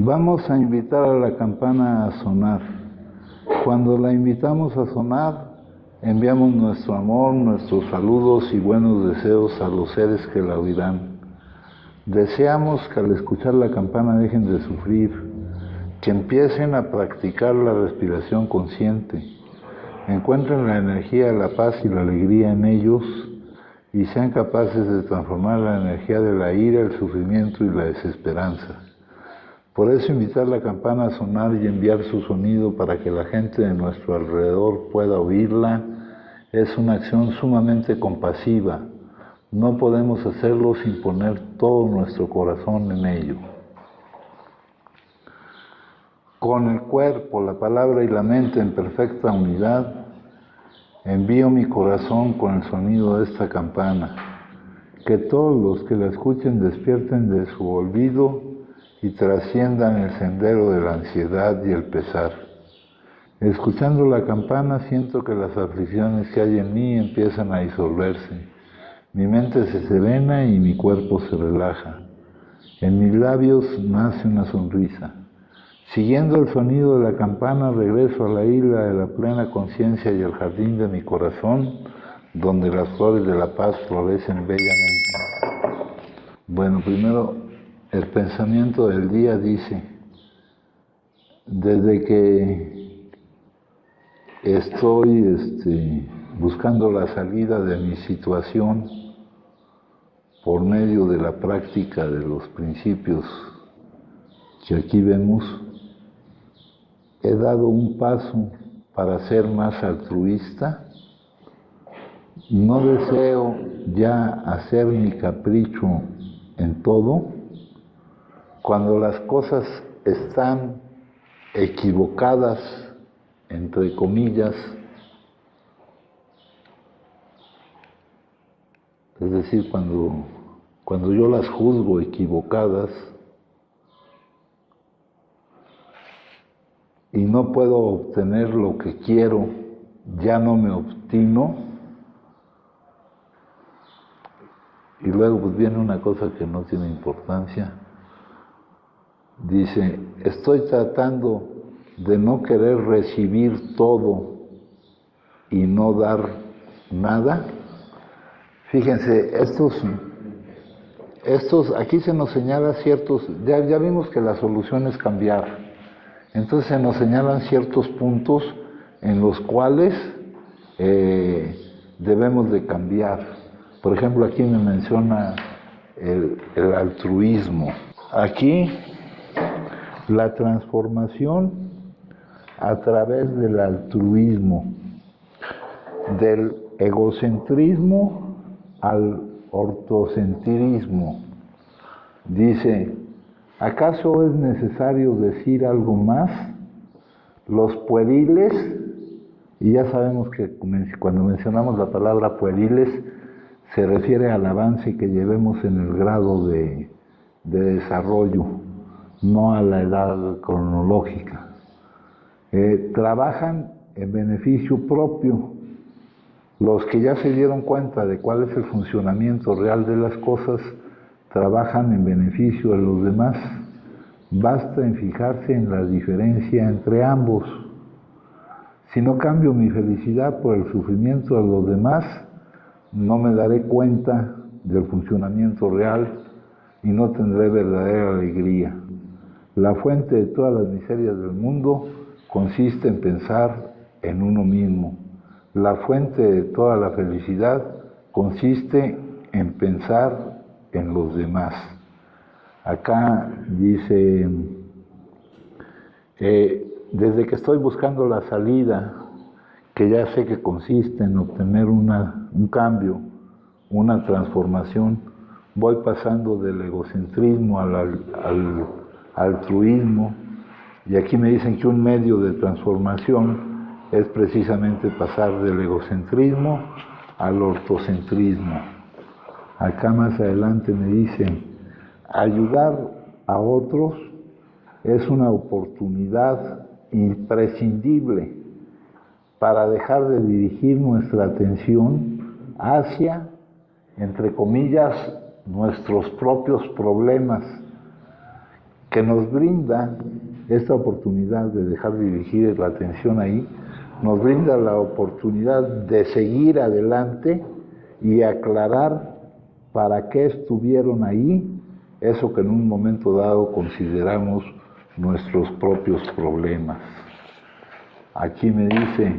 Vamos a invitar a la campana a sonar. Cuando la invitamos a sonar, enviamos nuestro amor, nuestros saludos y buenos deseos a los seres que la oirán. Deseamos que al escuchar la campana dejen de sufrir, que empiecen a practicar la respiración consciente, encuentren la energía, la paz y la alegría en ellos y sean capaces de transformar la energía de la ira, el sufrimiento y la desesperanza. Por eso invitar la campana a sonar y enviar su sonido para que la gente de nuestro alrededor pueda oírla es una acción sumamente compasiva. No podemos hacerlo sin poner todo nuestro corazón en ello. Con el cuerpo, la palabra y la mente en perfecta unidad, envío mi corazón con el sonido de esta campana. Que todos los que la escuchen despierten de su olvido y trasciendan el sendero de la ansiedad y el pesar. Escuchando la campana siento que las aflicciones que hay en mí empiezan a disolverse. Mi mente se serena y mi cuerpo se relaja. En mis labios nace una sonrisa. Siguiendo el sonido de la campana regreso a la isla de la plena conciencia y al jardín de mi corazón, donde las flores de la paz florecen bellamente. Bueno, primero el pensamiento del día dice: desde que estoy buscando la salida de mi situación por medio de la práctica de los principios que aquí vemos, he dado un paso para ser más altruista. No deseo ya hacer mi capricho en todo. Cuando las cosas están equivocadas, entre comillas, es decir, cuando yo las juzgo equivocadas y no puedo obtener lo que quiero, ya no me obstino. Y luego pues viene una cosa que no tiene importancia. Dice, estoy tratando de no querer recibir todo y no dar nada. Fíjense, aquí se nos señala ciertos, ya vimos que la solución es cambiar. Entonces se nos señalan ciertos puntos en los cuales debemos de cambiar. Por ejemplo, aquí me menciona el altruismo. Aquí la transformación a través del altruismo, del egocentrismo al ortocentrismo. Dice, ¿acaso es necesario decir algo más? Los pueriles, y ya sabemos que cuando mencionamos la palabra pueriles, se refiere al avance que llevemos en el grado de desarrollo, no a la edad cronológica. Trabajan en beneficio propio. Los que ya se dieron cuenta de cuál es el funcionamiento real de las cosas, trabajan en beneficio de los demás. Basta en fijarse en la diferencia entre ambos. Si no cambio mi felicidad por el sufrimiento de los demás, no me daré cuenta del funcionamiento real y no tendré verdadera alegría. La fuente de todas las miserias del mundo consiste en pensar en uno mismo. La fuente de toda la felicidad consiste en pensar en los demás. Acá dice, desde que estoy buscando la salida, que ya sé que consiste en obtener un cambio, una transformación, voy pasando del egocentrismo al altruismo, y aquí me dicen que un medio de transformación es precisamente pasar del egocentrismo al ortocentrismo. Acá más adelante me dicen, ayudar a otros es una oportunidad imprescindible para dejar de dirigir nuestra atención hacia, entre comillas, nuestros propios problemas, que nos brinda esta oportunidad de dejar dirigir la atención ahí, nos brinda la oportunidad de seguir adelante y aclarar para qué estuvieron ahí eso que en un momento dado consideramos nuestros propios problemas. Aquí me dice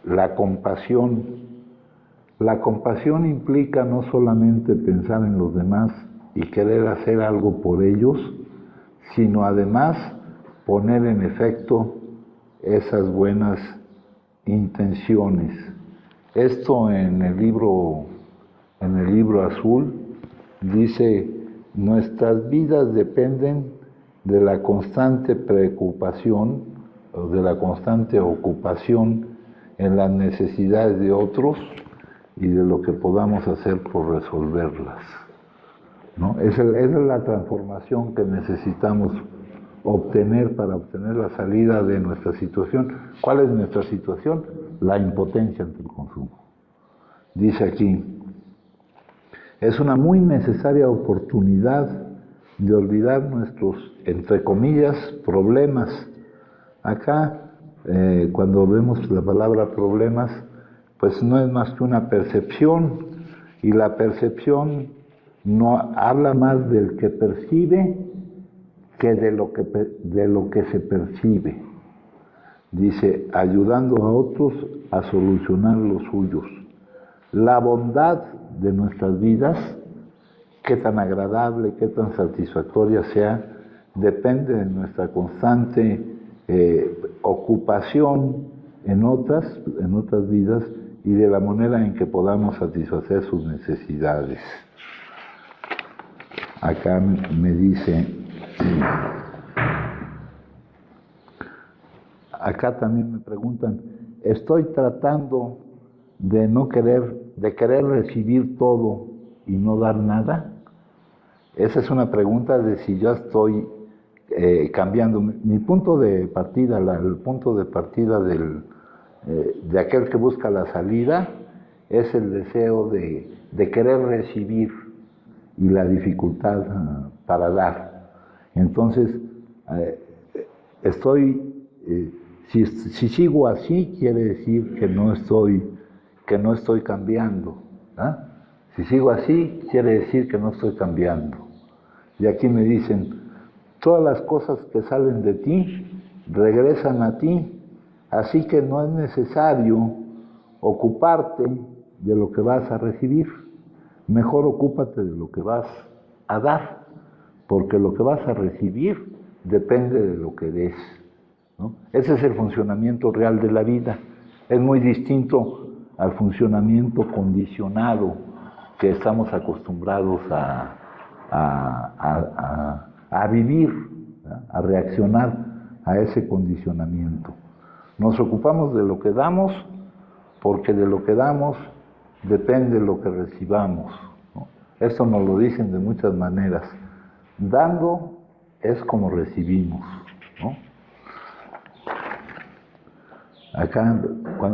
la compasión. La compasión implica no solamente pensar en los demás y querer hacer algo por ellos, sino además poner en efecto esas buenas intenciones. Esto en el libro azul dice: nuestras vidas dependen de la constante preocupación o de la constante ocupación en las necesidades de otros y de lo que podamos hacer por resolverlas, ¿no? Esa es la transformación que necesitamos obtener para obtener la salida de nuestra situación. ¿Cuál es nuestra situación? La impotencia ante el consumo. Dice aquí: es una muy necesaria oportunidad de olvidar nuestros, entre comillas, problemas. Acá, cuando vemos la palabra problemas, pues no es más que una percepción, y la percepción no habla más del que percibe que de lo que se percibe. Dice: ayudando a otros a solucionar los suyos. La bondad de nuestras vidas, qué tan agradable, qué tan satisfactoria sea, depende de nuestra constante ocupación en otras vidas y de la manera en que podamos satisfacer sus necesidades. Acá me dice, acá también me preguntan: estoy tratando de querer recibir todo y no dar nada. Esa es una pregunta de si yo estoy cambiando. Mi punto de partida, el punto de partida de aquel que busca la salida, es el deseo de querer recibir y la dificultad para dar. Entonces, si sigo así, quiere decir que no estoy cambiando. Si sigo así, quiere decir que no estoy cambiando. Y aquí me dicen: todas las cosas que salen de ti regresan a ti, así que no es necesario ocuparte de lo que vas a recibir. Mejor ocúpate de lo que vas a dar, porque lo que vas a recibir depende de lo que des, ¿no? Ese es el funcionamiento real de la vida. Es muy distinto al funcionamiento condicionado que estamos acostumbrados a vivir, ¿verdad? A reaccionar a ese condicionamiento. Nos ocupamos de lo que damos, porque de lo que damos depende lo que recibamos, ¿no? Esto nos lo dicen de muchas maneras. Dando es como recibimos, ¿no? Acá,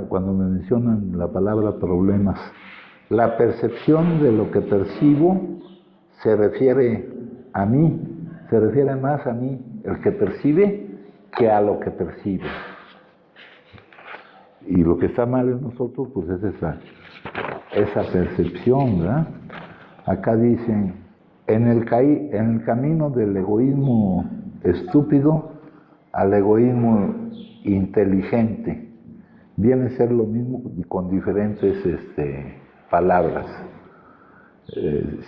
cuando me mencionan la palabra problemas, la percepción de lo que percibo se refiere a mí, se refiere más a mí, el que percibe, que a lo que percibe. Y lo que está mal en nosotros, pues es esa percepción, ¿verdad? Acá dicen: en el camino del egoísmo estúpido al egoísmo inteligente. Viene a ser lo mismo y con diferentes palabras.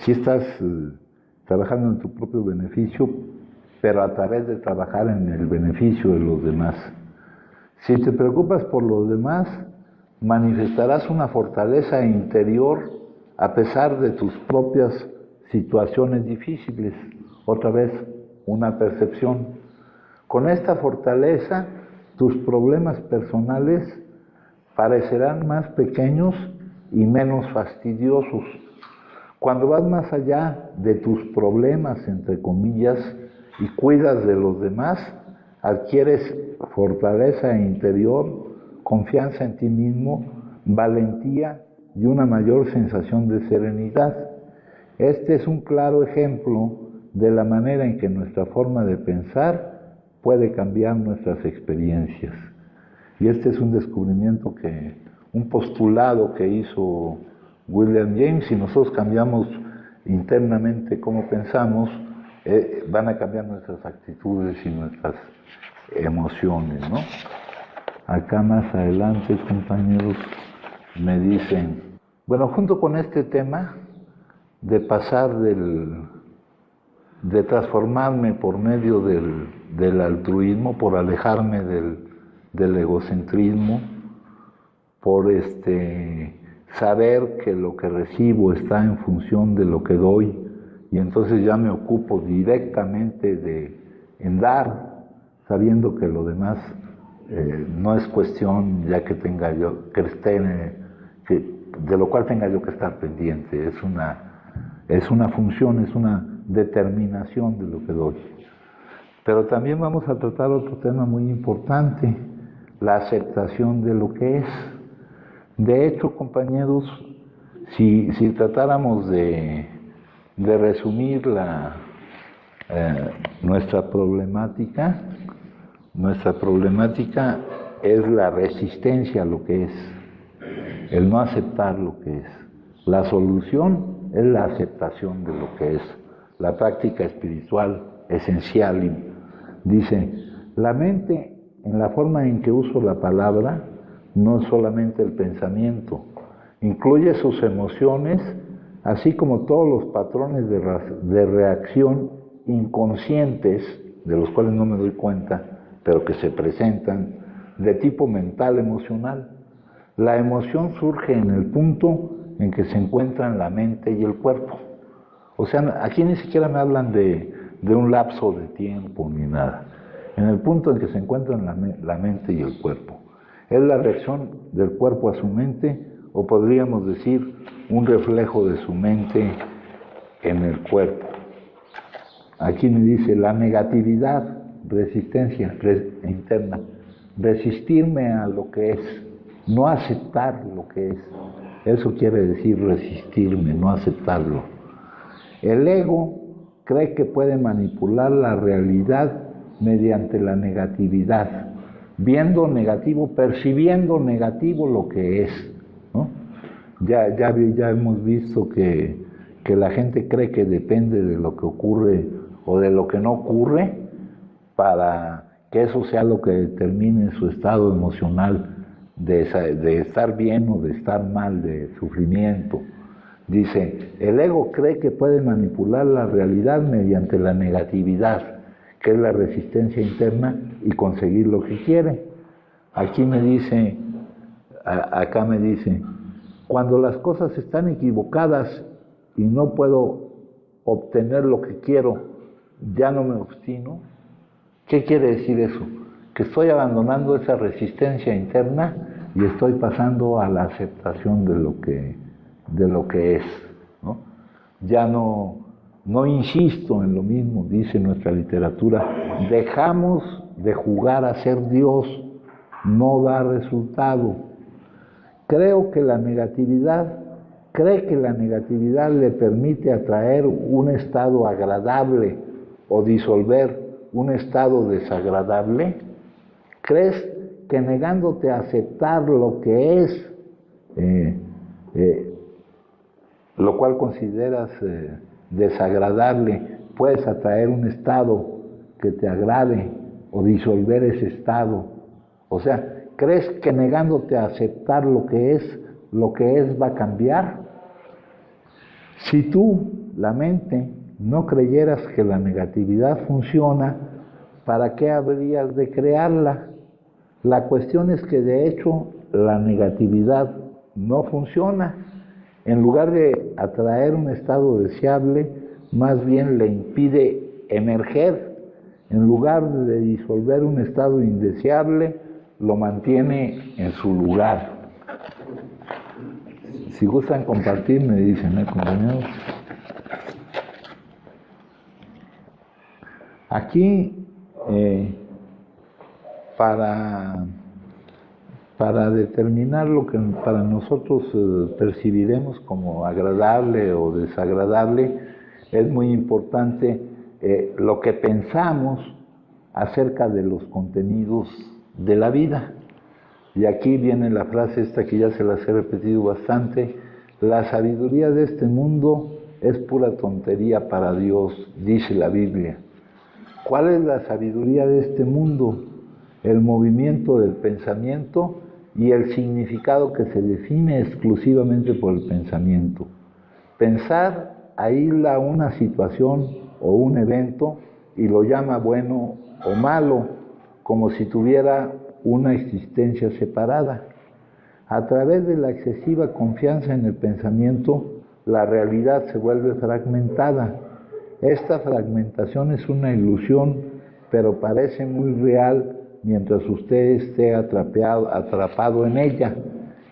Si estás trabajando en tu propio beneficio, pero a través de trabajar en el beneficio de los demás. Si te preocupas por los demás, manifestarás una fortaleza interior a pesar de tus propias situaciones difíciles. Otra vez, una percepción. Con esta fortaleza, tus problemas personales parecerán más pequeños y menos fastidiosos. Cuando vas más allá de tus problemas, entre comillas, y cuidas de los demás, adquieres fortaleza interior, confianza en ti mismo, valentía y una mayor sensación de serenidad. Este es un claro ejemplo de la manera en que nuestra forma de pensar puede cambiar nuestras experiencias. Y este es un descubrimiento un postulado que hizo William James. Si nosotros cambiamos internamente cómo pensamos, van a cambiar nuestras actitudes y nuestras emociones, ¿no? Acá más adelante, compañeros, me dicen, bueno, junto con este tema de pasar de transformarme por medio del altruismo, por alejarme del egocentrismo, por saber que lo que recibo está en función de lo que doy, y entonces ya me ocupo directamente en dar, sabiendo que lo demás no es cuestión ya que tenga yo, de lo cual tenga yo que estar pendiente, es una función, es una determinación de lo que doy. Pero también vamos a tratar otro tema muy importante, la aceptación de lo que es. De hecho, compañeros, si tratáramos de resumir nuestra problemática es la resistencia a lo que es, el no aceptar lo que es. La solución es la aceptación de lo que es, la práctica espiritual esencial. Dice, la mente, en la forma en que uso la palabra, no es solamente el pensamiento, incluye sus emociones, así como todos los patrones de reacción inconscientes, de los cuales no me doy cuenta, pero que se presentan, de tipo mental emocional. La emoción surge en el punto en que se encuentran la mente y el cuerpo. O sea, aquí ni siquiera me hablan de un lapso de tiempo ni nada. En el punto en que se encuentran la mente y el cuerpo. Es la reacción del cuerpo a su mente, o podríamos decir, un reflejo de su mente en el cuerpo. Aquí me dice la negatividad, resistencia interna, resistirme a lo que es, no aceptar lo que es. Eso quiere decir resistirme, no aceptarlo. El ego cree que puede manipular la realidad mediante la negatividad, viendo negativo, percibiendo negativo lo que es, ¿no? Ya hemos visto que la gente cree que depende de lo que ocurre o de lo que no ocurre para que eso sea lo que determine su estado emocional de estar bien o de estar mal, de sufrimiento. Dice, el ego cree que puede manipular la realidad mediante la negatividad, que es la resistencia interna, y conseguir lo que quiere. Aquí me dice, acá me dice, cuando las cosas están equivocadas y no puedo obtener lo que quiero, ya no me obstino. ¿Qué quiere decir eso? Que estoy abandonando esa resistencia interna y estoy pasando a la aceptación de lo que es, ¿no? Ya no insisto en lo mismo, dice nuestra literatura, dejamos de jugar a ser Dios, no da resultado. Cree que la negatividad le permite atraer un estado agradable o disolver un estado desagradable. ¿Crees que negándote a aceptar lo que es, lo cual consideras desagradable, puedes atraer un estado que te agrade o disolver ese estado? O sea, ¿crees que negándote a aceptar lo que es va a cambiar? Si tú, la mente, no creyeras que la negatividad funciona, ¿para qué habrías de crearla? La cuestión es que de hecho la negatividad no funciona. En lugar de atraer un estado deseable, más bien le impide emerger. En lugar de disolver un estado indeseable, lo mantiene en su lugar. Si gustan compartir, me dicen, compañeros. Aquí, para determinar lo que para nosotros percibiremos como agradable o desagradable, es muy importante lo que pensamos acerca de los contenidos de la vida. Y aquí viene la frase esta que ya se las he repetido bastante: la sabiduría de este mundo es pura tontería para Dios, dice la Biblia. ¿Cuál es la sabiduría de este mundo? El movimiento del pensamiento y el significado que se define exclusivamente por el pensamiento. Pensar aísla una situación o un evento y lo llama bueno o malo, como si tuviera una existencia separada. A través de la excesiva confianza en el pensamiento, la realidad se vuelve fragmentada. Esta fragmentación es una ilusión, pero parece muy real mientras usted esté atrapado en ella.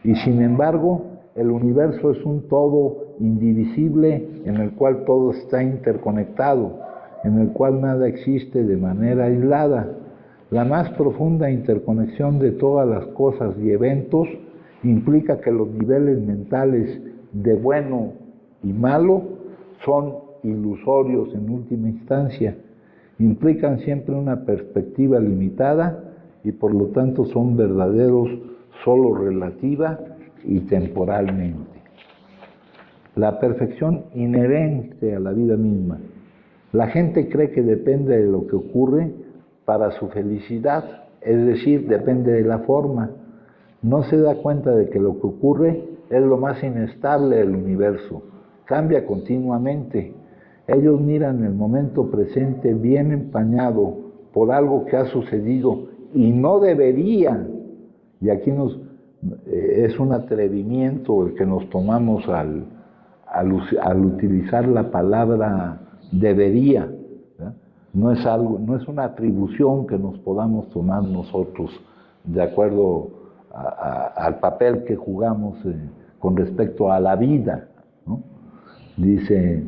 Y sin embargo, el universo es un todo indivisible en el cual todo está interconectado, en el cual nada existe de manera aislada. La más profunda interconexión de todas las cosas y eventos implica que los niveles mentales de bueno y malo son ilusorios en última instancia, implican siempre una perspectiva limitada y por lo tanto son verdaderos solo relativa y temporalmente. La perfección inherente a la vida misma. La gente cree que depende de lo que ocurre para su felicidad, es decir, depende de la forma. No se da cuenta de que lo que ocurre es lo más inestable del universo, cambia continuamente. Ellos miran el momento presente bien empañado por algo que ha sucedido y no debería. Y aquí es un atrevimiento el que nos tomamos al utilizar la palabra debería. No es una atribución que nos podamos tomar nosotros de acuerdo al papel que jugamos con respecto a la vida, ¿no? Dice,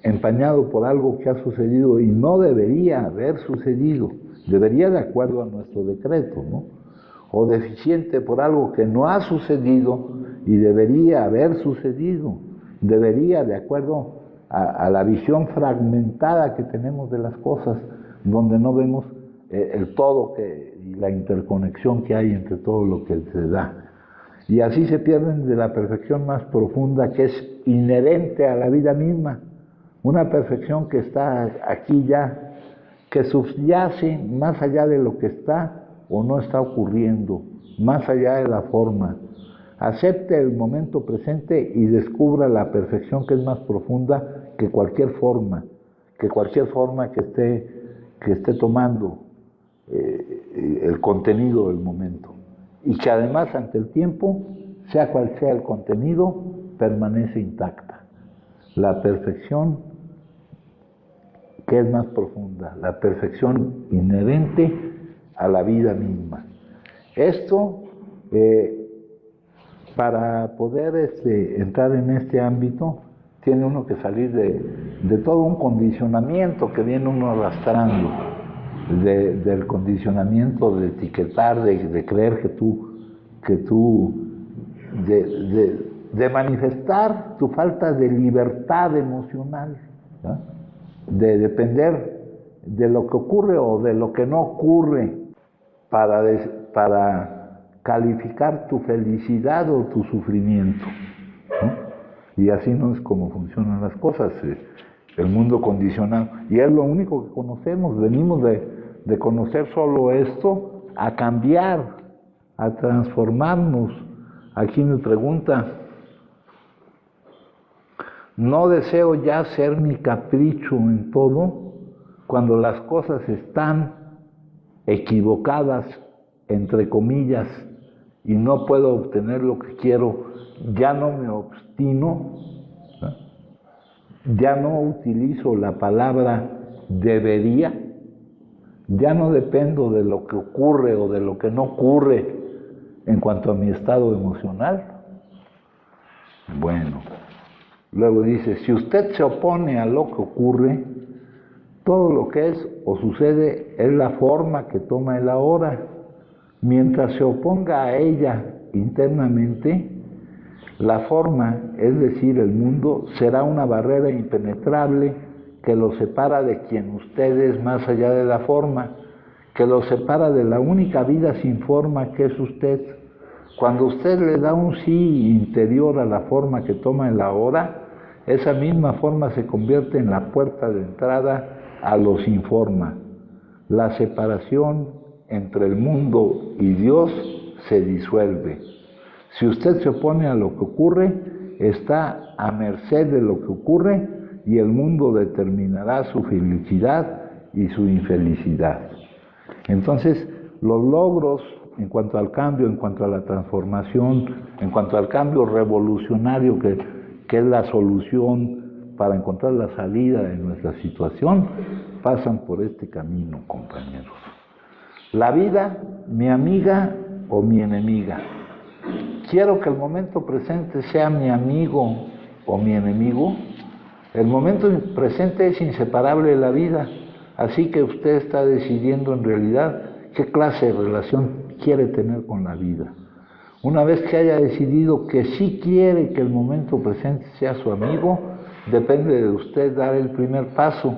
empañado por algo que ha sucedido y no debería haber sucedido, debería de acuerdo a nuestro decreto, ¿no? O deficiente por algo que no ha sucedido y debería haber sucedido, debería de acuerdo a la visión fragmentada que tenemos de las cosas, donde no vemos el todo y la interconexión que hay entre todo lo que se da. Y así se pierden de la perfección más profunda que es inherente a la vida misma, una perfección que está aquí ya, que subyace más allá de lo que está o no está ocurriendo, más allá de la forma. Acepte el momento presente y descubra la perfección que es más profunda que cualquier forma que esté tomando el contenido del momento. Y que además ante el tiempo, sea cual sea el contenido, permanece intacta. La perfección que es más profunda, la perfección inherente a la vida misma. Esto, para poder entrar en este ámbito, tiene uno que salir de todo un condicionamiento que viene uno arrastrando, del condicionamiento de etiquetar, de creer de manifestar tu falta de libertad emocional, ¿no? De depender de lo que ocurre o de lo que no ocurre para calificar tu felicidad o tu sufrimiento, ¿no? Y así no es como funcionan las cosas, el mundo condicionado. Y es lo único que conocemos, venimos de conocer solo esto, a cambiar, a transformarnos. Aquí me pregunta, no deseo ya ser mi capricho en todo, cuando las cosas están equivocadas, entre comillas, y no puedo obtener lo que quiero, ya no me obstino, ¿no? Ya no utilizo la palabra debería, ya no dependo de lo que ocurre o de lo que no ocurre en cuanto a mi estado emocional. Bueno, luego dice, si usted se opone a lo que ocurre, todo lo que es o sucede es la forma que toma el ahora. Mientras se oponga a ella internamente, la forma, es decir, el mundo, será una barrera impenetrable que lo separa de quien usted es más allá de la forma, que lo separa de la única vida sin forma que es usted. Cuando usted le da un sí interior a la forma que toma en la hora, esa misma forma se convierte en la puerta de entrada a lo sin forma. La separación entre el mundo y Dios se disuelve. Si usted se opone a lo que ocurre, está a merced de lo que ocurre y el mundo determinará su felicidad y su infelicidad. Entonces, los logros en cuanto al cambio, en cuanto a la transformación, en cuanto al cambio revolucionario que es la solución para encontrar la salida de nuestra situación, pasan por este camino, compañeros. La vida, mi amiga o mi enemiga. Quiero que el momento presente sea mi amigo o mi enemigo. El momento presente es inseparable de la vida, así que usted está decidiendo en realidad qué clase de relación quiere tener con la vida. Una vez que haya decidido que sí quiere que el momento presente sea su amigo, depende de usted dar el primer paso.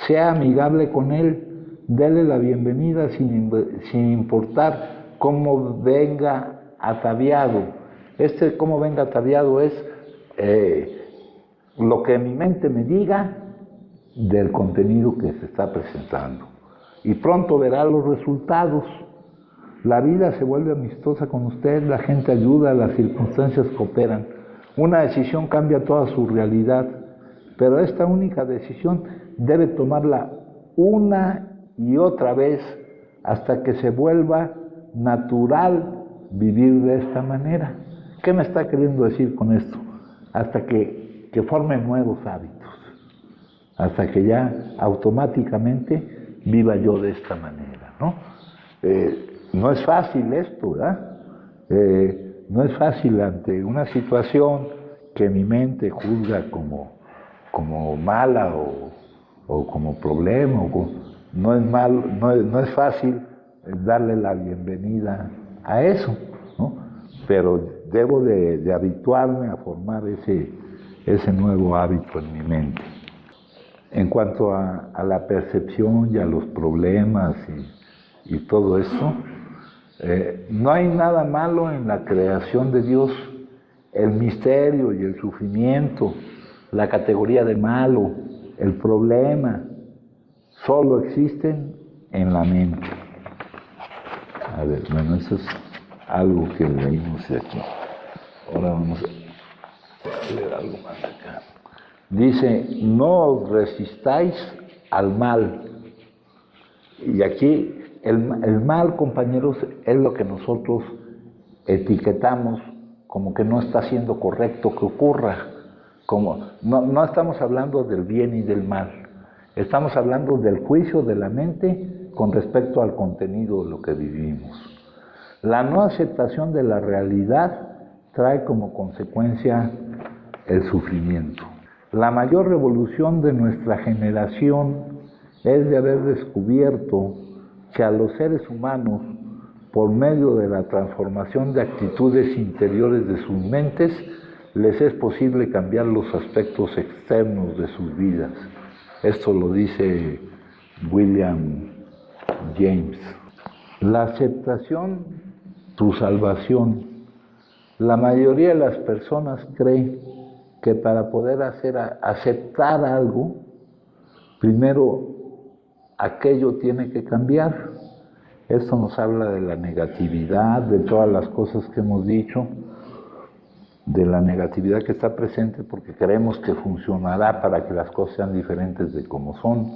Sea amigable con él, déle la bienvenida sin importar cómo venga ataviado. Cómo venga ataviado es lo que mi mente me diga del contenido que se está presentando. Y pronto verá los resultados. La vida se vuelve amistosa con usted, la gente ayuda, las circunstancias cooperan. Una decisión cambia toda su realidad, pero esta única decisión debe tomarla una y otra vez hasta que se vuelva natural vivir de esta manera. ¿Qué me está queriendo decir con esto? Hasta que forme nuevos hábitos, hasta que ya automáticamente viva yo de esta manera, ¿no? No es fácil esto, ¿verdad? No es fácil ante una situación que mi mente juzga como mala o como problema. No es fácil darle la bienvenida a eso, ¿no? Pero debo de habituarme a formar ese nuevo hábito en mi mente. En cuanto a la percepción y a los problemas y todo esto, no hay nada malo en la creación de Dios. El misterio y el sufrimiento, la categoría de malo, el problema, solo existen en la mente. A ver, bueno, eso es algo que leímos de aquí. Ahora vamos a leer algo más acá. Dice, no os resistáis al mal. Y aquí el mal, compañeros, es lo que nosotros etiquetamos como que no está siendo correcto que ocurra. No estamos hablando del bien y del mal. Estamos hablando del juicio de la mente con respecto al contenido de lo que vivimos. La no aceptación de la realidad trae como consecuencia el sufrimiento. La mayor revolución de nuestra generación es de haber descubierto que a los seres humanos, por medio de la transformación de actitudes interiores de sus mentes, les es posible cambiar los aspectos externos de sus vidas. Esto lo dice William James. La aceptación, tu salvación. La mayoría de las personas cree que para poder aceptar algo, primero aquello tiene que cambiar. Esto nos habla de la negatividad, de todas las cosas que hemos dicho, de la negatividad que está presente porque creemos que funcionará para que las cosas sean diferentes de como son.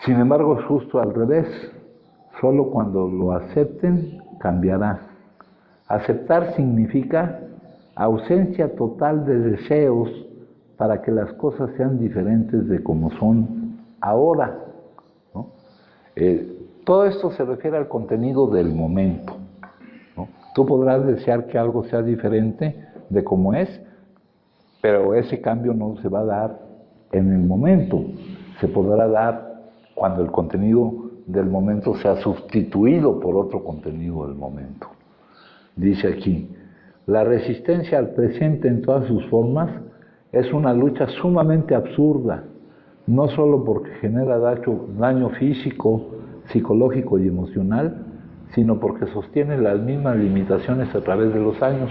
Sin embargo, es justo al revés. Solo cuando lo acepten, cambiará. Aceptar significa ausencia total de deseos para que las cosas sean diferentes de como son ahora, ¿no? Todo esto se refiere al contenido del momento, ¿no? Tú podrás desear que algo sea diferente de como es, pero ese cambio no se va a dar en el momento. Se podrá dar cuando el contenido del momento sea sustituido por otro contenido del momento. Dice aquí, la resistencia al presente en todas sus formas es una lucha sumamente absurda, no solo porque genera daño físico, psicológico y emocional, sino porque sostiene las mismas limitaciones a través de los años.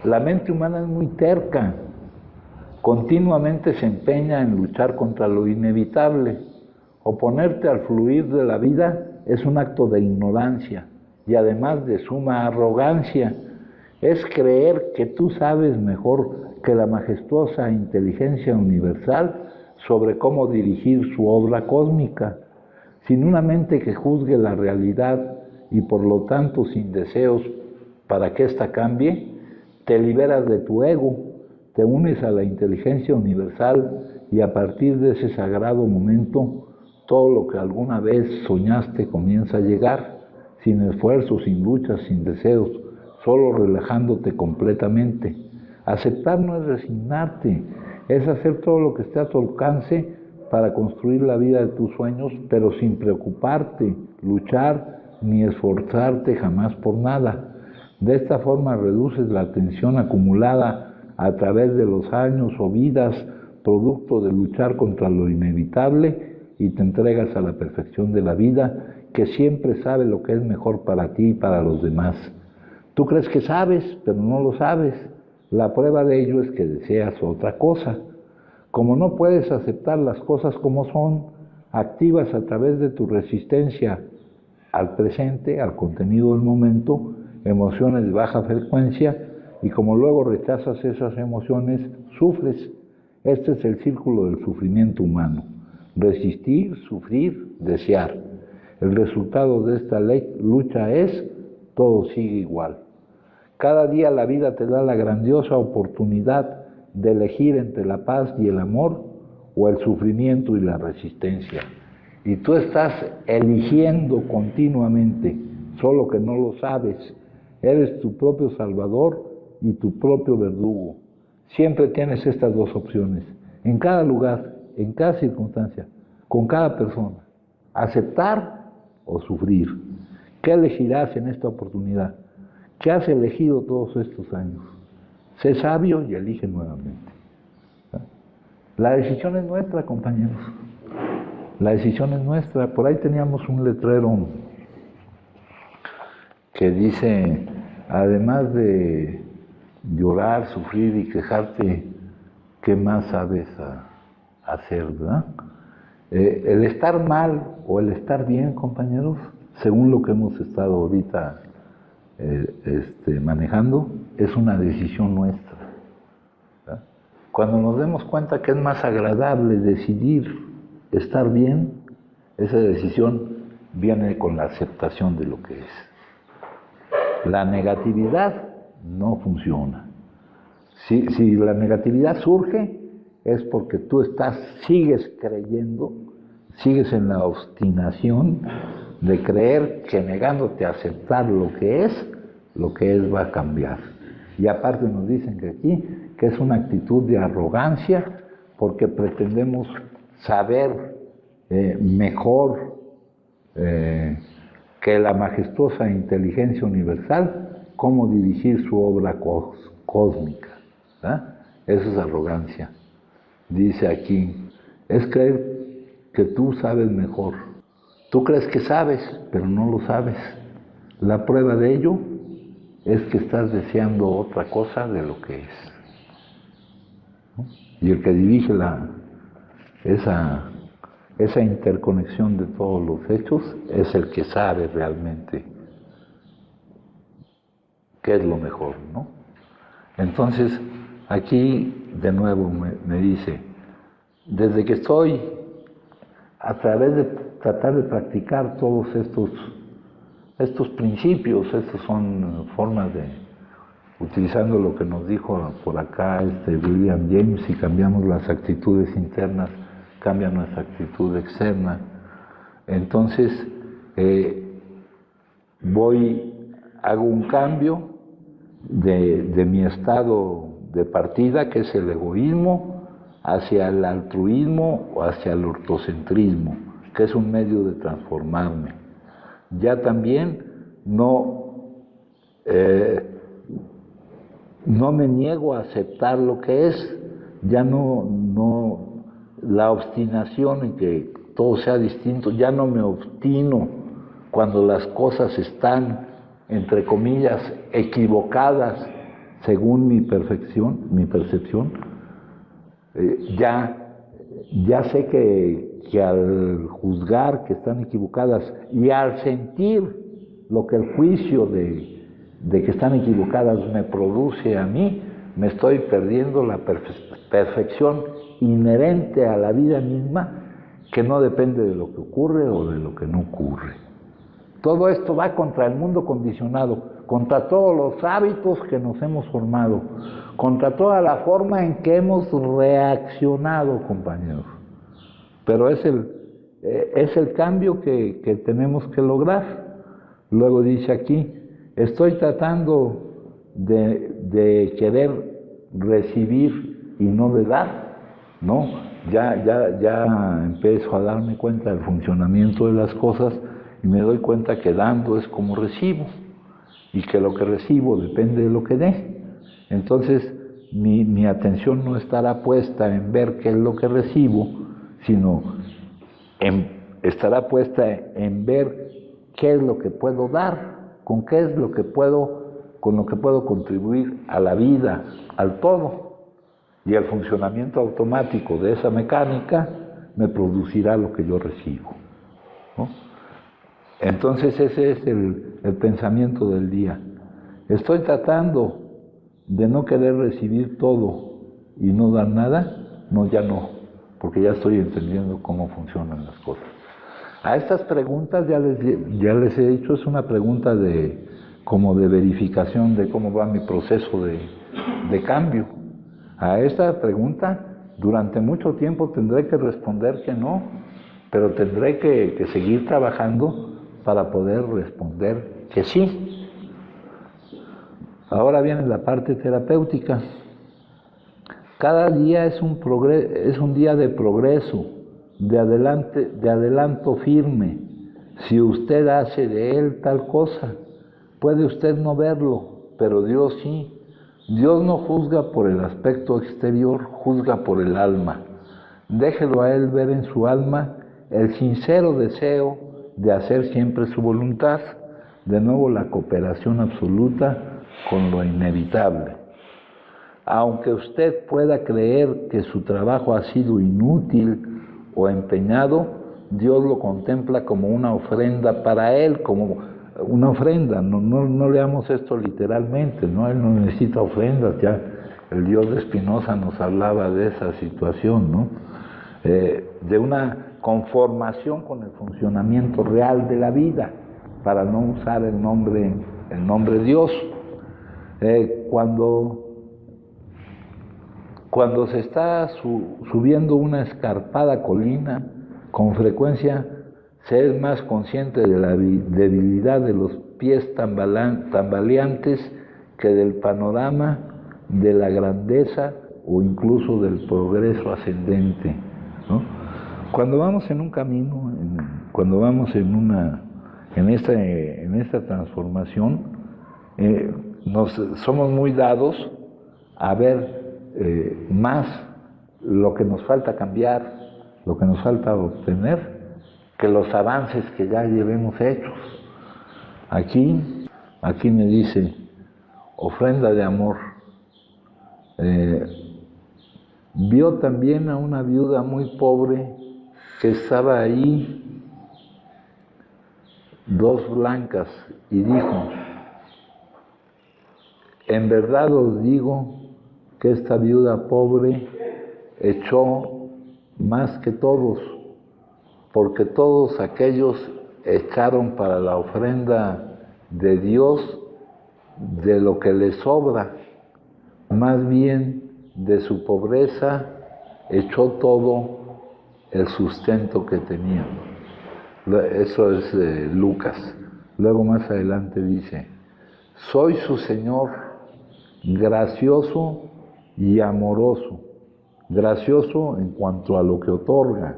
La mente humana es muy terca, continuamente se empeña en luchar contra lo inevitable. Oponerte al fluir de la vida es un acto de ignorancia y además de suma arrogancia. Es creer que tú sabes mejor que la majestuosa inteligencia universal sobre cómo dirigir su obra cósmica. Sin una mente que juzgue la realidad y por lo tanto sin deseos para que ésta cambie, te liberas de tu ego, te unes a la inteligencia universal y a partir de ese sagrado momento, todo lo que alguna vez soñaste comienza a llegar, sin esfuerzo, sin luchas, sin deseos, solo relajándote completamente. Aceptar no es resignarte, es hacer todo lo que esté a tu alcance para construir la vida de tus sueños, pero sin preocuparte, luchar ni esforzarte jamás por nada. De esta forma reduces la tensión acumulada a través de los años o vidas, producto de luchar contra lo inevitable, y te entregas a la perfección de la vida, que siempre sabe lo que es mejor para ti y para los demás. Tú crees que sabes, pero no lo sabes. La prueba de ello es que deseas otra cosa. Como no puedes aceptar las cosas como son, activas a través de tu resistencia al presente, al contenido del momento, emociones de baja frecuencia, y como luego rechazas esas emociones, sufres. Este es el círculo del sufrimiento humano. Resistir, sufrir, desear. El resultado de esta lucha es, todo sigue igual. Cada día la vida te da la grandiosa oportunidad de elegir entre la paz y el amor o el sufrimiento y la resistencia. Y tú estás eligiendo continuamente, solo que no lo sabes. Eres tu propio salvador y tu propio verdugo. Siempre tienes estas dos opciones, en cada lugar, en cada circunstancia, con cada persona. Aceptar o sufrir. ¿Qué elegirás en esta oportunidad? ¿Qué has elegido todos estos años? Sé sabio y elige nuevamente. La decisión es nuestra, compañeros. La decisión es nuestra. Por ahí teníamos un letrero que dice, además de llorar, sufrir y quejarte, ¿qué más sabes hacer, verdad? El estar mal o el estar bien, compañeros, según lo que hemos estado ahorita manejando, es una decisión nuestra, ¿verdad? Cuando nos demos cuenta que es más agradable decidir estar bien, esa decisión viene con la aceptación de lo que es. La negatividad no funciona. Si la negatividad surge, es porque tú sigues creyendo, sigues en la obstinación de creer que negándote a aceptar lo que es va a cambiar. Y aparte nos dicen que aquí, que es una actitud de arrogancia, porque pretendemos saber mejor que la majestuosa inteligencia universal cómo dirigir su obra cósmica, ¿verdad? Eso es arrogancia. Dice aquí, es creer que tú sabes mejor. Tú crees que sabes, pero no lo sabes. La prueba de ello es que estás deseando otra cosa de lo que es, ¿no? Y el que dirige esa interconexión de todos los hechos es el que sabe realmente qué es lo mejor, ¿no? Entonces, aquí de nuevo me dice, desde que estoy a través de tratar de practicar todos estos principios, estas son formas de, utilizando lo que nos dijo por acá William James, si cambiamos las actitudes internas, cambia nuestra actitud externa. Entonces, hago un cambio de mi estado de partida, que es el egoísmo, hacia el altruismo o hacia el ortocentrismo, que es un medio de transformarme. Ya también no me niego a aceptar lo que es, ya no la obstinación en que todo sea distinto, ya no me obstino cuando las cosas están, entre comillas, equivocadas según mi percepción, ya sé que al juzgar que están equivocadas y al sentir lo que el juicio de que están equivocadas me produce a mí, me estoy perdiendo la perfección inherente a la vida misma, que no depende de lo que ocurre o de lo que no ocurre. Todo esto va contra el mundo condicionado, contra todos los hábitos que nos hemos formado, contra toda la forma en que hemos reaccionado, compañeros. Pero es el cambio que tenemos que lograr. Luego dice aquí, estoy tratando de querer recibir y no de dar, ¿no? Ya empiezo a darme cuenta del funcionamiento de las cosas y me doy cuenta que dando es como recibo y que lo que recibo depende de lo que dé. Entonces mi atención no estará puesta en ver qué es lo que recibo, sino estará puesta en ver qué es lo que puedo dar, con qué es lo que con lo que puedo contribuir a la vida, al todo. Y el funcionamiento automático de esa mecánica me producirá lo que yo recibo, ¿no? Entonces ese es el pensamiento del día. Estoy tratando de no querer recibir todo y no dar nada. No, ya no, porque ya estoy entendiendo cómo funcionan las cosas. A estas preguntas ya les he dicho, es una pregunta como de verificación de cómo va mi proceso de cambio. A esta pregunta durante mucho tiempo tendré que responder que no, pero tendré que seguir trabajando para poder responder que sí. Ahora viene la parte terapéutica. Cada día es un día de progreso, de adelanto firme. Si usted hace de él tal cosa, puede usted no verlo, pero Dios sí. Dios no juzga por el aspecto exterior, juzga por el alma. Déjelo a él ver en su alma el sincero deseo de hacer siempre su voluntad. De nuevo, la cooperación absoluta con lo inevitable. Aunque usted pueda creer que su trabajo ha sido inútil o empeñado, Dios lo contempla como una ofrenda para él, como una ofrenda. No leamos esto literalmente, ¿no? Él no necesita ofrendas, ya el Dios de Spinoza nos hablaba de esa situación, ¿no? De una conformación con el funcionamiento real de la vida, para no usar el nombre Dios. Cuando se está subiendo una escarpada colina, con frecuencia se es más consciente de la debilidad de los pies tambaleantes que del panorama de la grandeza o incluso del progreso ascendente, ¿no? Cuando vamos en un camino, cuando vamos en esta transformación, somos muy dados a ver más lo que nos falta cambiar, lo que nos falta obtener, que los avances que ya llevemos hechos. Aquí me dice, ofrenda de amor. Vio también a una viuda muy pobre que estaba ahí, 2 blancas, y dijo, en verdad os digo que esta viuda pobre echó más que todos, porque todos aquellos echaron para la ofrenda de Dios de lo que les sobra, más bien de su pobreza echó todo el sustento que tenían. Eso es Lucas. Luego más adelante dice, soy su Señor, gracioso y amoroso. Gracioso en cuanto a lo que otorga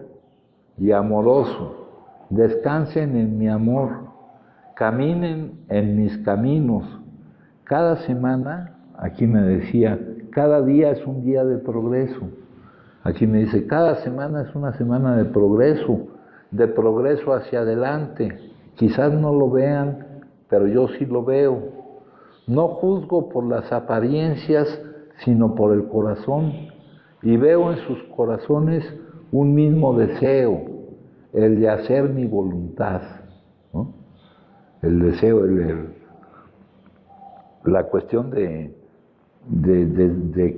y amoroso. Descansen en mi amor, caminen en mis caminos. Cada semana, aquí me decía, cada día es un día de progreso. Aquí me dice, cada semana es una semana de progreso hacia adelante. Quizás no lo vean, pero yo sí lo veo. No juzgo por las apariencias, sino por el corazón. Y veo en sus corazones un mismo deseo, el de hacer mi voluntad, ¿no? El deseo, la cuestión de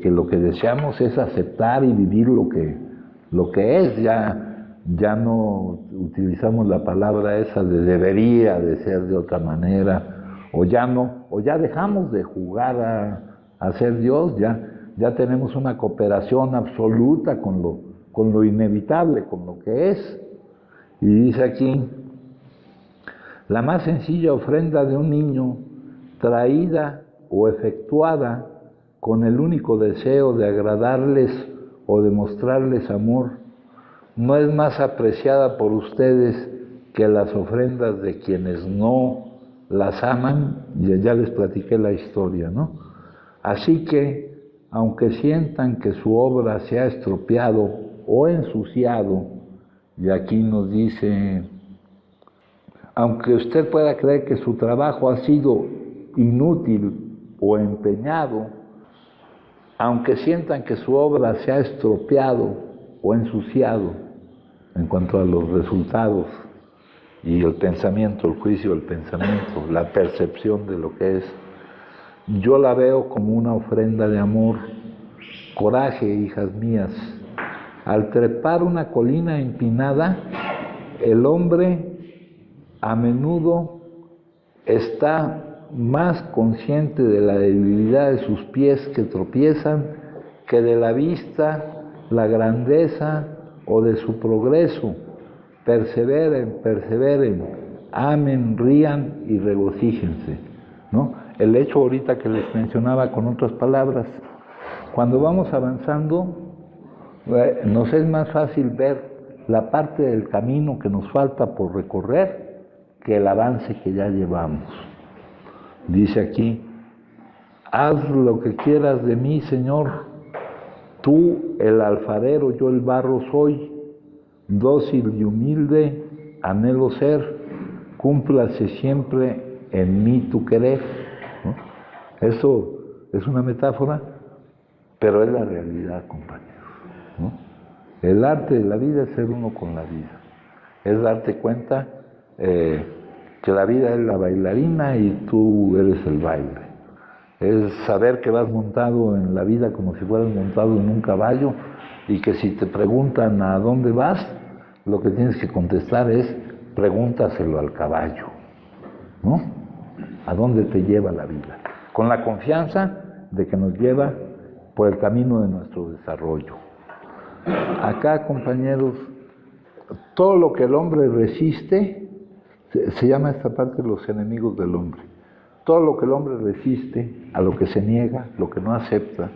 que lo que deseamos es aceptar y vivir lo que es. Ya no utilizamos la palabra esa de debería de ser de otra manera, o ya dejamos de jugar a ser Dios, ya tenemos una cooperación absoluta con lo inevitable, con lo que es. Y dice aquí, la más sencilla ofrenda de un niño, traída o efectuada con el único deseo de agradarles o de mostrarles amor, no es más apreciada por ustedes que las ofrendas de quienes no las aman. Ya les platiqué la historia, ¿no? Así que, aunque sientan que su obra se ha estropeado o ensuciado, y aquí nos dice, aunque usted pueda creer que su trabajo ha sido inútil o empeñado, aunque sientan que su obra se ha estropeado o ensuciado en cuanto a los resultados y el pensamiento, el juicio del pensamiento, la percepción de lo que es, yo la veo como una ofrenda de amor. Coraje, hijas mías. Al trepar una colina empinada, el hombre a menudo está más consciente de la debilidad de sus pies que tropiezan que de la vista, la grandeza o de su progreso. Perseveren, amen, rían y regocíjense, ¿no? El hecho ahorita que les mencionaba con otras palabras, cuando vamos avanzando, nos es más fácil ver la parte del camino que nos falta por recorrer que el avance que ya llevamos. Dice aquí, haz lo que quieras de mí, Señor, tú el alfarero, yo el barro soy, dócil y humilde anhelo ser, cúmplase siempre en mí tu querer, ¿no? Eso es una metáfora, pero es la realidad, compañeros, ¿no? El arte de la vida es ser uno con la vida, es darte cuenta que la vida es la bailarina y tú eres el baile. Es saber que vas montado en la vida como si fueras montado en un caballo y que si te preguntan a dónde vas, lo que tienes que contestar es pregúntaselo al caballo, ¿no? ¿A dónde te lleva la vida? Con la confianza de que nos lleva por el camino de nuestro desarrollo. Acá, compañeros, todo lo que el hombre resiste, se llama esta parte los enemigos del hombre. Todo lo que el hombre resiste, a lo que se niega, lo que no acepta,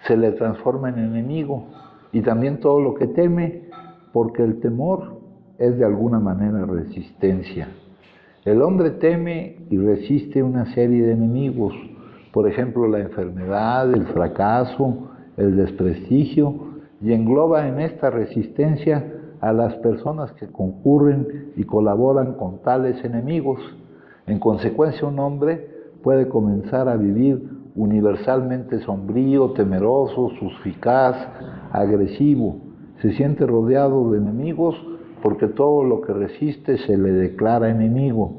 se le transforma en enemigo. Y también todo lo que teme, porque el temor es de alguna manera resistencia. El hombre teme y resiste una serie de enemigos, por ejemplo, la enfermedad, el fracaso, el desprestigio, y engloba en esta resistencia a las personas que concurren y colaboran con tales enemigos. En consecuencia, un hombre puede comenzar a vivir universalmente sombrío, temeroso, suspicaz, agresivo. Se siente rodeado de enemigos porque todo lo que resiste se le declara enemigo.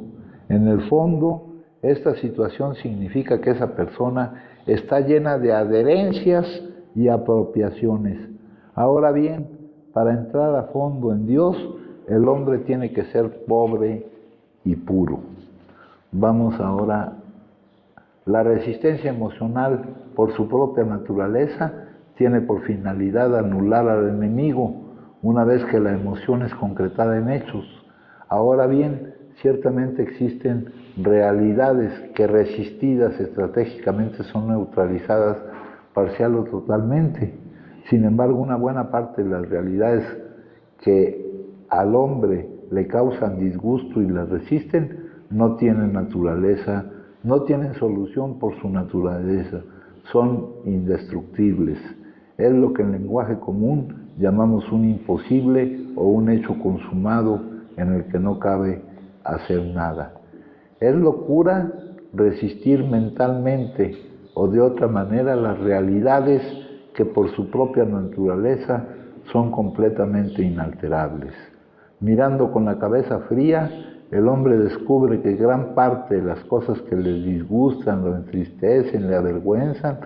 En el fondo, esta situación significa que esa persona está llena de adherencias y apropiaciones. Ahora bien, para entrar a fondo en Dios, el hombre tiene que ser pobre y puro. Vamos ahora, la resistencia emocional por su propia naturaleza tiene por finalidad anular al enemigo una vez que la emoción es concretada en hechos. Ahora bien, ciertamente existen realidades que resistidas estratégicamente son neutralizadas parcial o totalmente. Sin embargo, una buena parte de las realidades que al hombre le causan disgusto y las resisten, no tienen naturaleza, no tienen solución por su naturaleza, son indestructibles. Es lo que en lenguaje común llamamos un imposible o un hecho consumado en el que no cabe hacer nada. Es locura resistir mentalmente o de otra manera las realidades que por su propia naturaleza son completamente inalterables. Mirando con la cabeza fría, el hombre descubre que gran parte de las cosas que le disgustan, lo entristecen, le avergüenzan,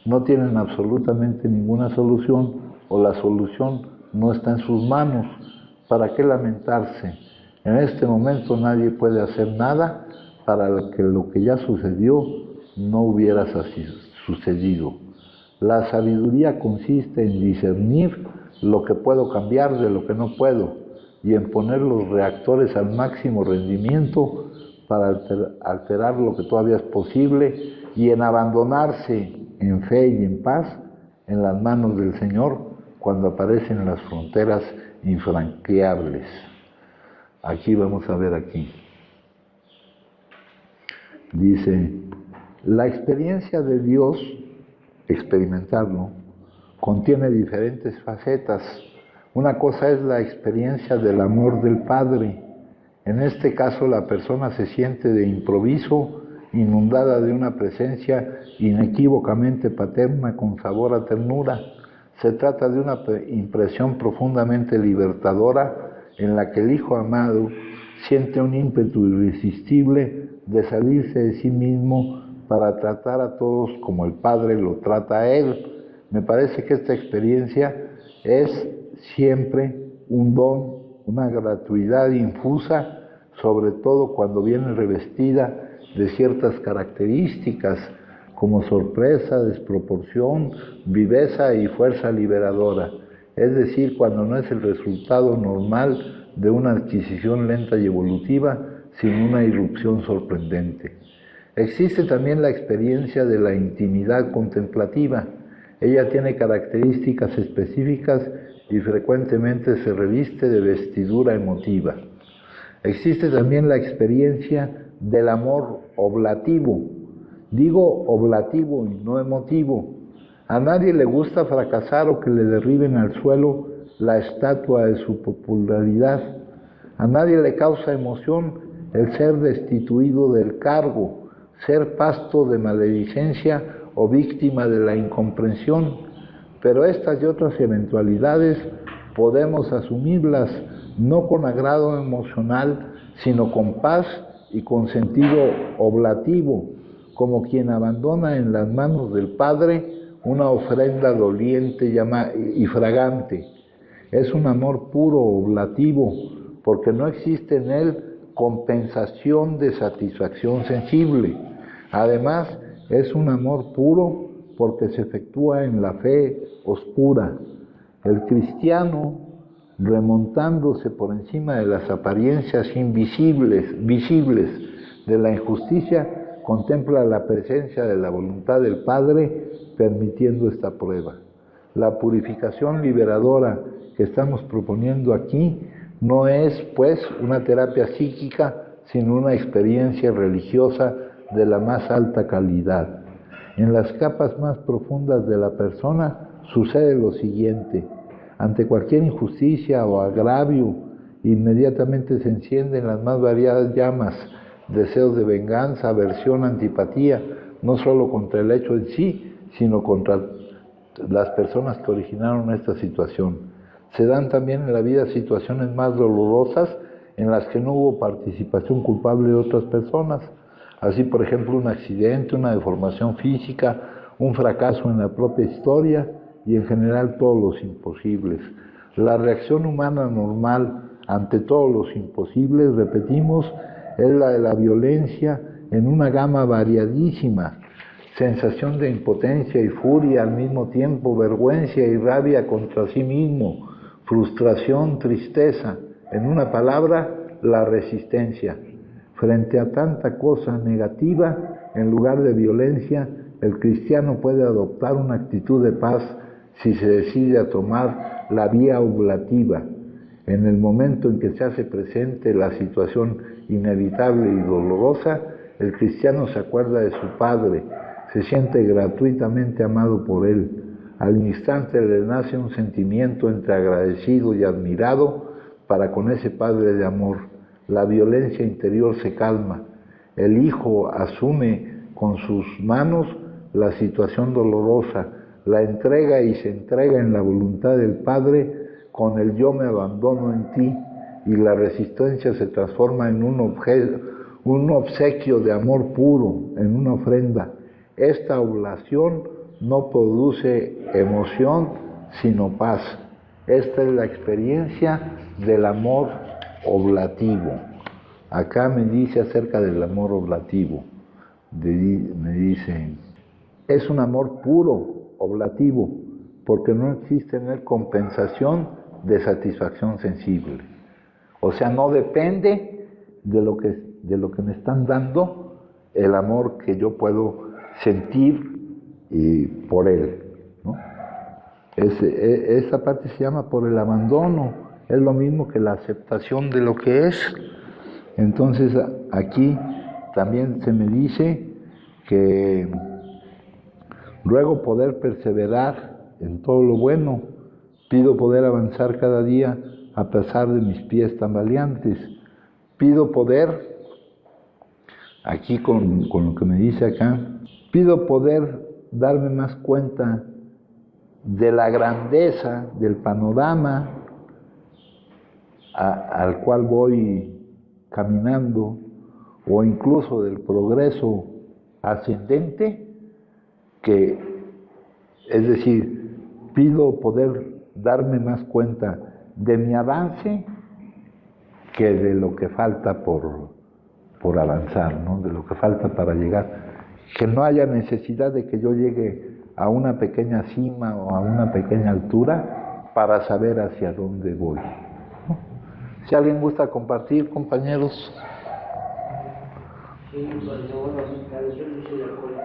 no tienen absolutamente ninguna solución o la solución no está en sus manos. ¿Para qué lamentarse? En este momento nadie puede hacer nada para que lo que ya sucedió no hubiera sucedido. La sabiduría consiste en discernir lo que puedo cambiar de lo que no puedo y en poner los reactores al máximo rendimiento para alterar lo que todavía es posible y en abandonarse en fe y en paz en las manos del Señor cuando aparecen las fronteras infranqueables. Aquí vamos a ver aquí. Dice, la experiencia de Dios, experimentarlo, contiene diferentes facetas. Una cosa es la experiencia del amor del Padre. En este caso, la persona se siente de improviso inundada de una presencia inequívocamente paterna con sabor a ternura. Se trata de una impresión profundamente libertadora en la que el Hijo amado siente un ímpetu irresistible de salirse de sí mismo para tratar a todos como el Padre lo trata a Él. Me parece que esta experiencia es siempre un don, una gratuidad infusa, sobre todo cuando viene revestida de ciertas características como sorpresa, desproporción, viveza y fuerza liberadora. Es decir, cuando no es el resultado normal de una adquisición lenta y evolutiva, sino una irrupción sorprendente. Existe también la experiencia de la intimidad contemplativa. Ella tiene características específicas y frecuentemente se reviste de vestidura emotiva. Existe también la experiencia del amor oblativo. Digo oblativo y no emotivo. A nadie le gusta fracasar o que le derriben al suelo la estatua de su popularidad. A nadie le causa emoción el ser destituido del cargo, ser pasto de maledicencia o víctima de la incomprensión. Pero estas y otras eventualidades podemos asumirlas no con agrado emocional, sino con paz y con sentido oblativo, como quien abandona en las manos del Padre una ofrenda doliente y fragante. Es un amor puro, oblativo, porque no existe en él compensación de satisfacción sensible. Además, es un amor puro porque se efectúa en la fe oscura. El cristiano, remontándose por encima de las apariencias visibles de la injusticia, contempla la presencia de la voluntad del Padre permitiendo esta prueba. La purificación liberadora que estamos proponiendo aquí no es, pues, una terapia psíquica, sino una experiencia religiosa de la más alta calidad. En las capas más profundas de la persona sucede lo siguiente. Ante cualquier injusticia o agravio, inmediatamente se encienden las más variadas llamas, deseos de venganza, aversión, antipatía, no solo contra el hecho en sí, sino contra las personas que originaron esta situación. Se dan también en la vida situaciones más dolorosas en las que no hubo participación culpable de otras personas. Así, por ejemplo, un accidente, una deformación física, un fracaso en la propia historia y en general todos los imposibles. La reacción humana normal ante todos los imposibles, repetimos, es la de la violencia en una gama variadísima. Sensación de impotencia y furia al mismo tiempo, vergüenza y rabia contra sí mismo, frustración, tristeza, en una palabra, la resistencia. Frente a tanta cosa negativa, en lugar de violencia, el cristiano puede adoptar una actitud de paz si se decide a tomar la vía oblativa. En el momento en que se hace presente la situación inevitable y dolorosa, el cristiano se acuerda de su Padre, se siente gratuitamente amado por Él. Al instante le nace un sentimiento entre agradecido y admirado para con ese padre de amor. La violencia interior se calma. El hijo asume con sus manos la situación dolorosa, la entrega y se entrega en la voluntad del Padre con el yo me abandono en ti, y la resistencia se transforma en un obsequio de amor puro, en una ofrenda. Esta oblación no produce emoción, sino paz. Esta es la experiencia del amor oblativo. Acá me dice acerca del amor oblativo. Me dice, es un amor puro, oblativo, porque no existe en él compensación de satisfacción sensible. O sea, no depende de lo que me están dando el amor que yo puedo sentir por él, ¿no? Esa parte se llama por el abandono, es lo mismo que la aceptación de lo que es. Entonces aquí también se me dice que ruego poder perseverar en todo lo bueno, pido poder avanzar cada día a pesar de mis pies tambaleantes, pido poder, aquí con lo que me dice acá, pido poder darme más cuenta de la grandeza del panorama al cual voy caminando, o incluso del progreso ascendente, que, es decir, pido poder darme más cuenta de mi avance que de lo que falta por avanzar, ¿no? De lo que falta para llegar. Que no haya necesidad de que yo llegue a una pequeña cima o a una pequeña altura para saber hacia dónde voy, ¿no? Si alguien gusta compartir, compañeros. Sí, bueno, yo no estoy de acuerdo.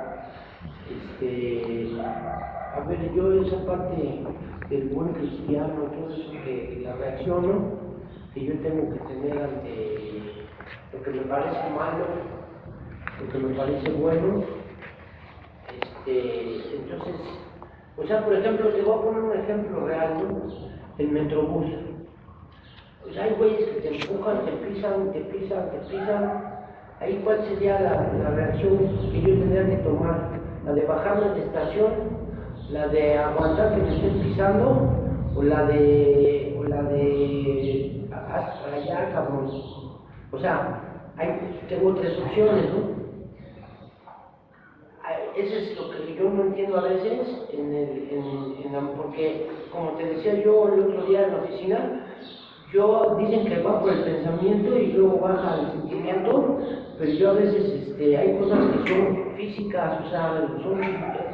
A ver, yo esa parte del buen cristiano, todo eso que la reacción, ¿no?, que yo tengo que tener ante lo que me parece malo, lo que me parece bueno, entonces, o sea, por ejemplo, te voy a poner un ejemplo real, ¿no? El Metrobús. O sea, hay güeyes que te empujan, te pisan. Ahí, ¿cuál sería la reacción que yo tendría que tomar? ¿La de bajarme de estación? ¿La de aguantar que me estén pisando? ¿O la de hasta para allá, cabrón? O sea, tengo tres opciones, ¿no? Eso es lo que yo no entiendo a veces, porque, como te decía yo el otro día en la oficina, dicen que va por el pensamiento y luego baja el sentimiento, pero yo a veces hay cosas que son físicas, o sea,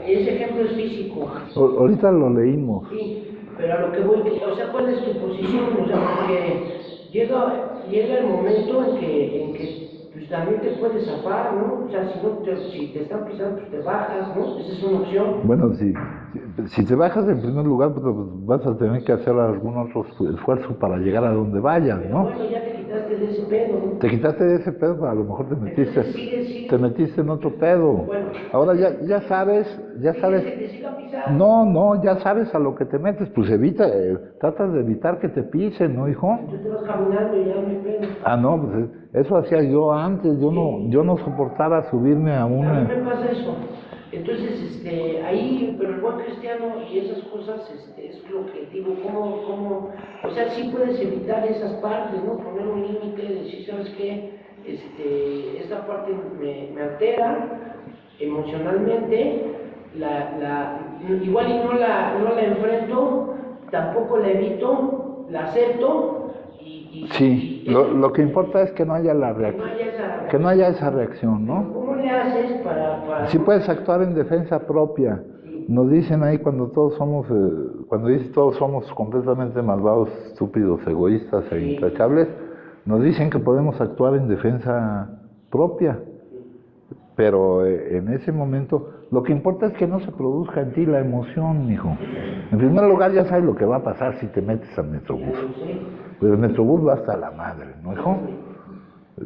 ese ejemplo es físico. Ahorita lo leímos. Sí, pero a lo que voy, o sea, ¿cuál es tu posición? O sea, porque llega el momento en que pues también te puedes zafar, ¿no? O sea, si te están pisando, pues te bajas, ¿no? Esa es una opción. Bueno, si te bajas en primer lugar, pues vas a tener que hacer algún otro esfuerzo para llegar a donde vayas, ¿no? Bueno, ya te quitaste de ese pedo, ¿no? Te quitaste de ese pedo, a lo mejor te metiste en otro pedo. Bueno, ahora ya sabes. No, ya sabes a lo que te metes, pues tratas de evitar que te pisen, ¿no, hijo? Tú te vas caminando y ya no hay pedo. Ah, no, pues eso hacía yo antes, yo no soportaba subirme a una... A mí me pasa eso. Entonces, ahí, pero el buen cristiano y esas cosas, es lo que digo, ¿cómo? O sea, sí puedes evitar esas partes, ¿no? Poner un límite, decir, ¿sabes qué? Esta parte me altera emocionalmente, igual y no la enfrento, tampoco la evito, la acepto. Sí, lo que importa es que no haya que no haya esa reacción, ¿no? ¿Cómo le haces para...? Sí puedes actuar en defensa propia. Nos dicen ahí cuando dice todos somos completamente malvados, estúpidos, egoístas e intachables, nos dicen que podemos actuar en defensa propia. Pero en ese momento, lo que importa es que no se produzca en ti la emoción, hijo. En primer lugar, ya sabes lo que va a pasar si te metes al Metrobús. Pues el Metrobús va hasta la madre, ¿no, hijo?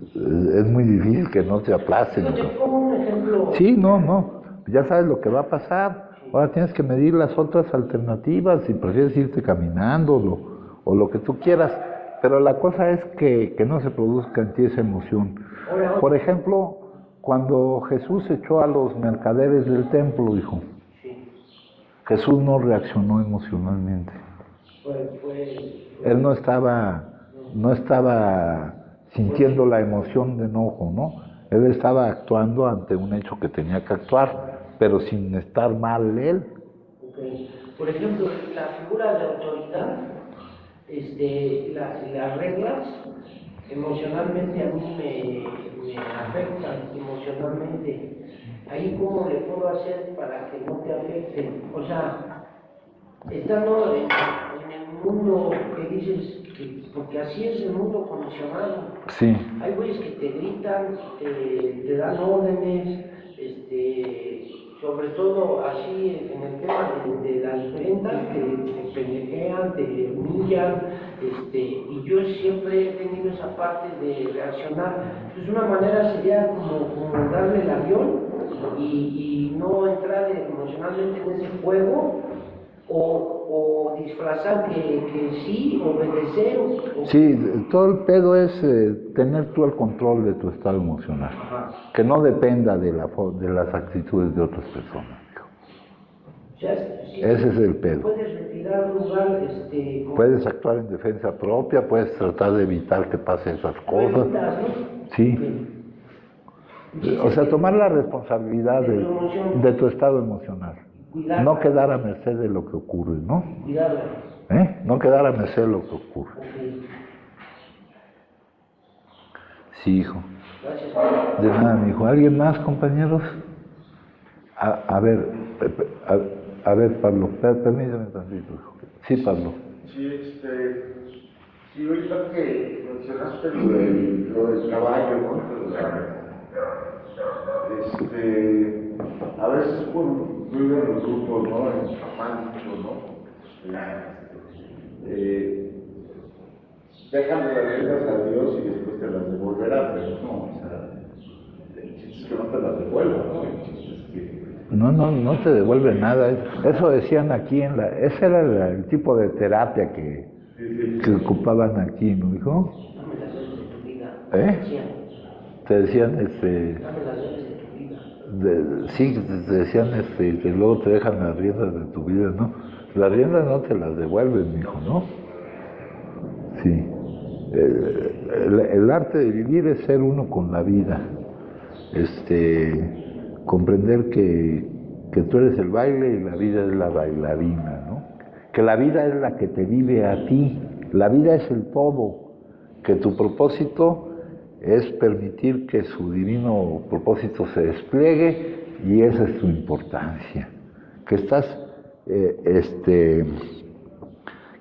Es muy difícil que no te aplasten. Yo te pongo un ejemplo. Sí, no. Ya sabes lo que va a pasar. Ahora tienes que medir las otras alternativas, si prefieres irte caminando o lo que tú quieras, pero la cosa es que no se produzca en ti esa emoción. Por ejemplo, cuando Jesús echó a los mercaderes del templo, hijo, Jesús no reaccionó emocionalmente. Él no estaba sintiendo la emoción de enojo, ¿no? Él estaba actuando ante un hecho que tenía que actuar, pero sin estar mal él. Okay. Por ejemplo, la figura de autoridad, las reglas, emocionalmente a mí me afectan, emocionalmente. Ahí cómo le puedo hacer para que no te afecten. O sea, estando en el mundo que dices, porque así es el mundo condicionado. Sí. Hay güeyes que te gritan, te dan órdenes, sobre todo así en el tema de las ventas, te pendejean, te humillan, y yo siempre he tenido esa parte de reaccionar. Entonces una manera sería como darle el avión y no entrar emocionalmente en ese juego, o disfrazar que sí, obedecer. Sí, todo el pedo es tener tú el control de tu estado emocional, que no dependa de las actitudes de otras personas. O sea, sí, ese es el pedo. Puedes retirar un lugar, puedes actuar en defensa propia, puedes tratar de evitar que pasen esas cosas. Sí. O sea, tomar la responsabilidad de tu estado emocional. No quedar a merced de lo que ocurre, ¿no? No quedar a merced de lo que ocurre. Sí, hijo. De nada, mi hijo. ¿Alguien más, compañeros? A ver, Pablo, permíteme tantito, hijo. Sí, Pablo. Sí, sí, ahorita que mencionaste lo del caballo, ¿no? A veces, bueno, viven los grupos, ¿no? En romántico, ¿no? Déjale las reglas a Dios y después te las devolverá, pero no, o sea, el chiste es que no te las devuelva, ¿no? El chiste es que... No te devuelve nada. Eso decían aquí ese era el tipo de terapia que ocupaban aquí, ¿no, hijo? Dame las llaves de tu vida. Te decían, Dame las llaves de tu vida. sí, te decían que luego te dejan las riendas de tu vida, ¿no? Las riendas no te las devuelven, hijo, ¿no? Sí. El arte de vivir es ser uno con la vida. Comprender que tú eres el baile y la vida es la bailarina, ¿no? Que la vida es la que te vive a ti, la vida es el todo, que tu propósito es permitir que su divino propósito se despliegue y esa es tu importancia, que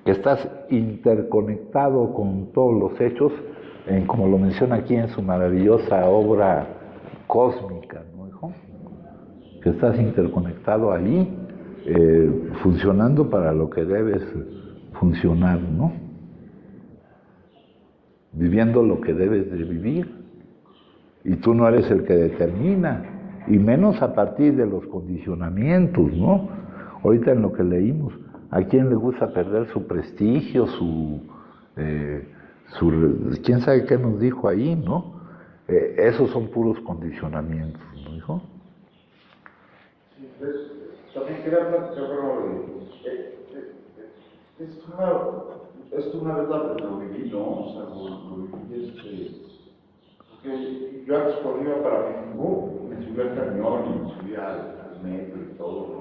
estás interconectado con todos los hechos, como lo menciona aquí en su maravillosa obra cósmica, ¿no, hijo? Que estás interconectado ahí, funcionando para lo que debes funcionar, ¿no? Viviendo lo que debes de vivir. Y tú no eres el que determina, y menos a partir de los condicionamientos, ¿no? Ahorita en lo que leímos, ¿a quién le gusta perder su prestigio, quién sabe qué nos dijo ahí, ¿no? Esos son puros condicionamientos, ¿no, hijo? Sí, también quería platicar, esto una vez lo viví, ¿no? O sea, lo viví, porque yo antes cuando iba para México, me subía al camión y me subía al metro y todo, ¿no?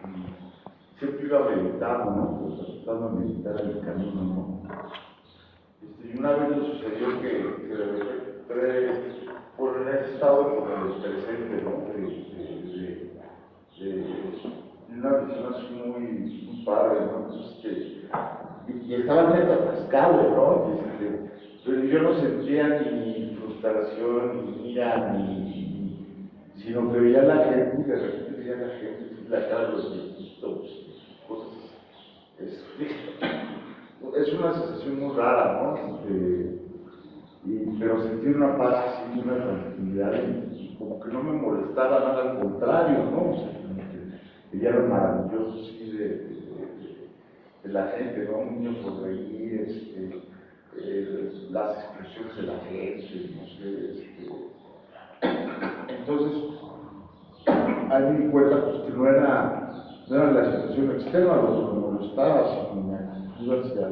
Y siempre iba meditando, ¿no? Pues tratando de meditar en el camino, ¿no? Y una vez me sucedió que de repente, por en ese estado como de presente, ¿no? De una visión así muy padre, ¿no? Entonces, y estaba medio atascado, ¿no? Pero yo no sentía ni frustración, ni ira, sino que veía a la gente y de repente veía a la gente, la cara de los viejitos, cosas. Es una sensación muy rara, ¿no? Pero sentí una paz así, una tranquilidad y como que no me molestaba nada, al contrario, ¿no? O sea, ya lo maravilloso sí, de la gente, ¿no? Un niño sonreír, las expresiones de la gente, no sé, entonces, ahí me di cuenta pues, que no era la situación externa lo que me molestaba, sino mi actitud hacia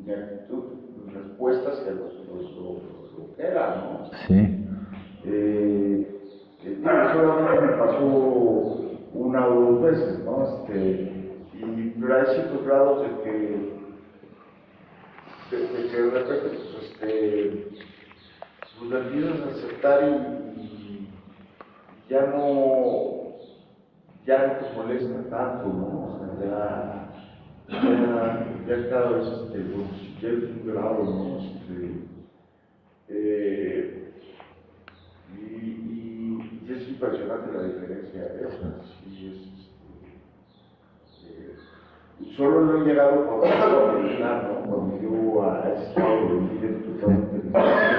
mi actitud, mi respuesta hacia lo que era, ¿no? Sí. Solamente me pasó una o dos veces, ¿no? Pero hay ciertos grados de que de repente, pues la empiezas a aceptar y ya no te molesta tanto, ¿no? O sea, ya cada vez, bueno, si quieres un grado, ¿no? Y es impresionante la diferencia, solo lo he llegado a meditar, ¿no? Cuando yo a ese estado de vida totalmente diferente,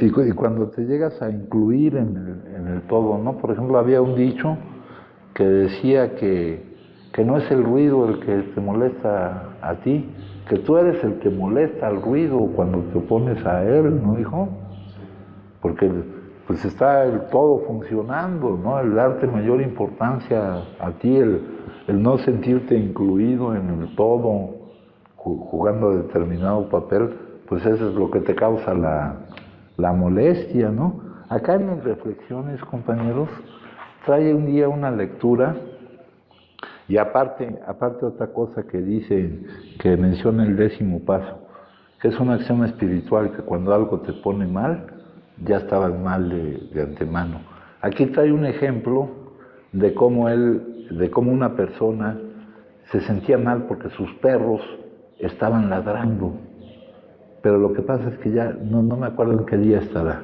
¿no? Y cuando te llegas a incluir en el todo, ¿no? Por ejemplo, había un dicho que decía que no es el ruido el que te molesta a ti, que tú eres el que molesta al ruido cuando te opones a él, ¿no, hijo? Porque pues está el todo funcionando, ¿no? El darte mayor importancia a ti, el no sentirte incluido en el todo, jugando determinado papel, pues eso es lo que te causa la molestia, ¿no? Acá en mis reflexiones, compañeros, trae un día una lectura, y aparte otra cosa que dice, que menciona el 10º paso, que es una acción espiritual, que cuando algo te pone mal, ya estabas mal de antemano. Aquí trae un ejemplo de cómo una persona se sentía mal porque sus perros estaban ladrando. Pero lo que pasa es que ya, no me acuerdo en qué día estará.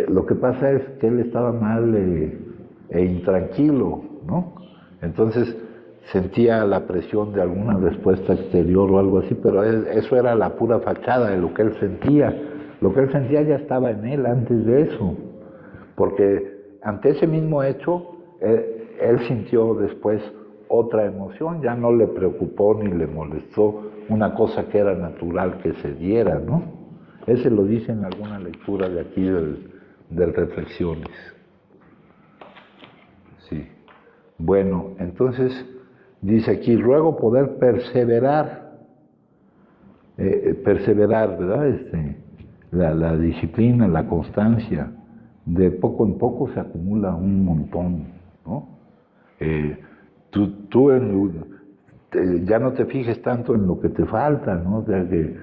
Lo que pasa es que él estaba mal e intranquilo, ¿no? Entonces sentía la presión de alguna respuesta exterior o algo así, pero eso era la pura fachada de lo que él sentía. Lo que él sentía ya estaba en él antes de eso, porque ante ese mismo hecho, él sintió después otra emoción, ya no le preocupó ni le molestó una cosa que era natural que se diera, ¿no? Ese lo dice en alguna lectura de aquí del Reflexiones. Sí. Bueno, entonces dice aquí, ruego poder perseverar, ¿verdad? La disciplina, la constancia, de poco en poco se acumula un montón, ¿no? Tú ya no te fijes tanto en lo que te falta, ¿no? O sea, que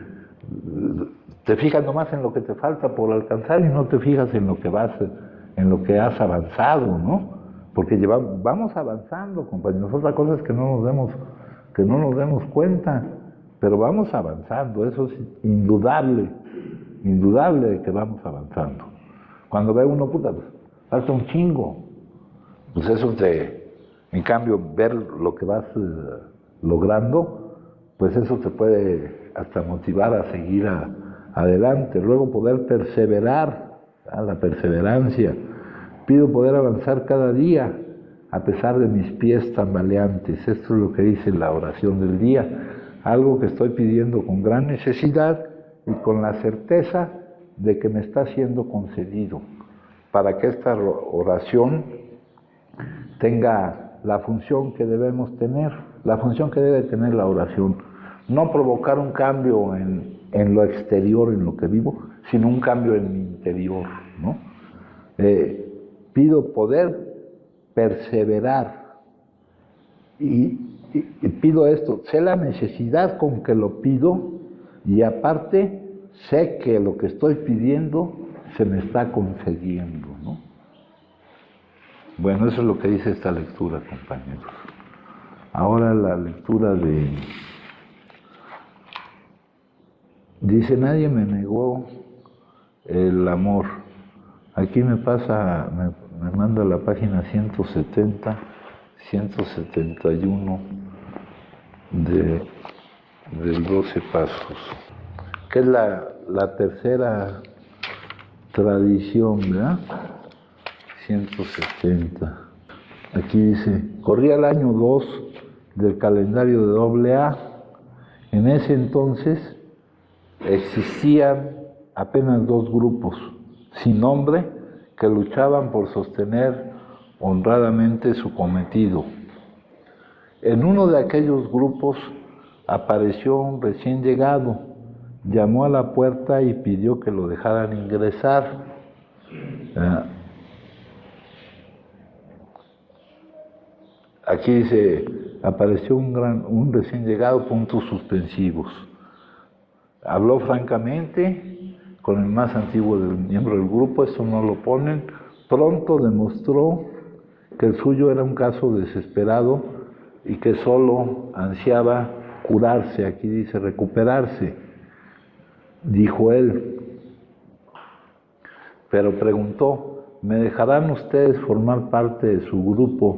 te fijas nomás en lo que te falta por alcanzar y no te fijas en lo que has avanzado, ¿no? Porque vamos avanzando, compañeros. Otra cosa es que no nos demos cuenta, pero vamos avanzando, eso es indudable de que vamos avanzando. Cuando ve uno, puta, pues, falta un chingo, pues eso en cambio, ver lo que vas logrando, pues eso te puede hasta motivar a seguir adelante. Luego poder perseverar, la perseverancia. Pido poder avanzar cada día, a pesar de mis pies tambaleantes. Esto es lo que dice la oración del día, algo que estoy pidiendo con gran necesidad y con la certeza de que me está siendo concedido, para que esta oración tenga la función que debemos tener, la función que debe tener la oración, no provocar un cambio en lo exterior, en lo que vivo, sino un cambio en mi interior, ¿no? Pido poder perseverar y pido esto, sé la necesidad con que lo pido y aparte sé que lo que estoy pidiendo se me está concediendo, ¿no? Bueno, eso es lo que dice esta lectura, compañeros. Ahora la lectura dice, nadie me negó el amor. Aquí me manda la página 170, 171 del 12 pasos, que es la tercera tradición, ¿verdad? 170. Aquí dice, corría el año 2 del calendario de AA. En ese entonces existían apenas 2 grupos, sin nombre, que luchaban por sostener honradamente su cometido. En uno de aquellos grupos apareció un recién llegado, llamó a la puerta y pidió que lo dejaran ingresar. Aquí dice, apareció un recién llegado, puntos suspensivos. Habló francamente con el más antiguo miembro del grupo, esto no lo ponen. Pronto demostró que el suyo era un caso desesperado y que solo ansiaba curarse, aquí dice recuperarse, dijo él. Pero preguntó, ¿me dejarán ustedes formar parte de su grupo,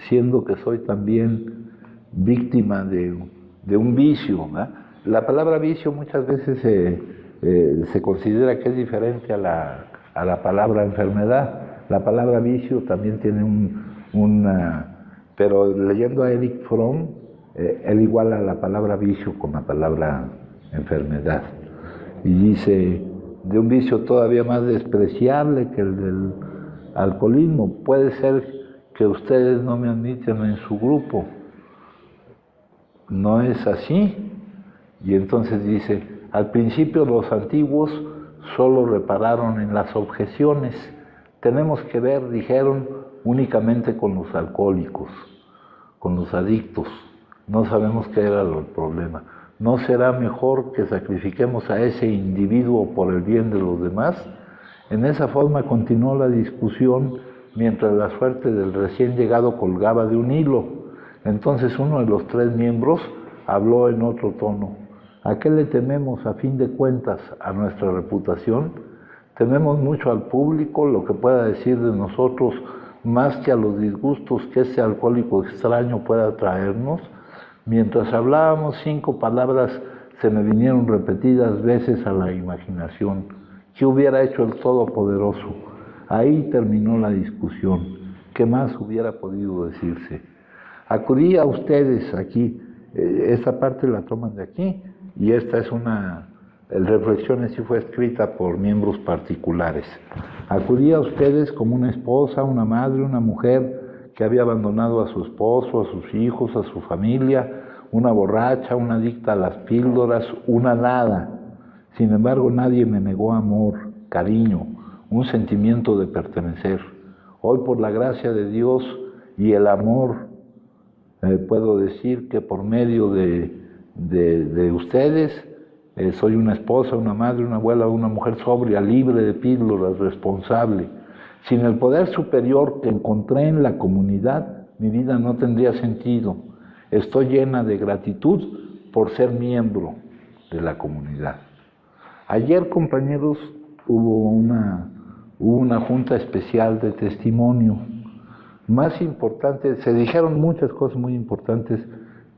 siendo que soy también víctima de un vicio? ¿Eh? La palabra vicio muchas veces se considera que es diferente a la palabra enfermedad. La palabra vicio también tiene pero leyendo a Erich Fromm, él iguala la palabra vicio con la palabra enfermedad. Y dice, de un vicio todavía más despreciable que el del alcoholismo. Puede ser que ustedes no me admiten en su grupo. No es así. Y entonces dice, al principio los antiguos solo repararon en las objeciones. Tenemos que ver, dijeron, únicamente con los alcohólicos, con los adictos. No sabemos qué era el problema. ¿No será mejor que sacrifiquemos a ese individuo por el bien de los demás? En esa forma continuó la discusión mientras la suerte del recién llegado colgaba de un hilo. Entonces uno de los 3 miembros habló en otro tono. ¿A qué le tememos a fin de cuentas? ¿A nuestra reputación? Tememos mucho al público, lo que pueda decir de nosotros, más que a los disgustos que ese alcohólico extraño pueda traernos. Mientras hablábamos, 5 palabras se me vinieron repetidas veces a la imaginación. ¿Qué hubiera hecho el Todopoderoso? Ahí terminó la discusión. ¿Qué más hubiera podido decirse? Acudí a ustedes aquí, esta parte la toman de aquí, y esta es el Reflexiones sí fue escrita por miembros particulares. Acudí a ustedes como una esposa, una madre, una mujer que había abandonado a su esposo, a sus hijos, a su familia, una borracha, una adicta a las píldoras, una nada. Sin embargo, nadie me negó amor, cariño, un sentimiento de pertenecer. Hoy, por la gracia de Dios y el amor, puedo decir que por medio de ustedes, soy una esposa, una madre, una abuela, una mujer sobria, libre de píldoras, responsable. Sin el poder superior que encontré en la comunidad, mi vida no tendría sentido. Estoy llena de gratitud por ser miembro de la comunidad. Ayer, compañeros, hubo una junta especial de testimonio. Más importante, se dijeron muchas cosas muy importantes,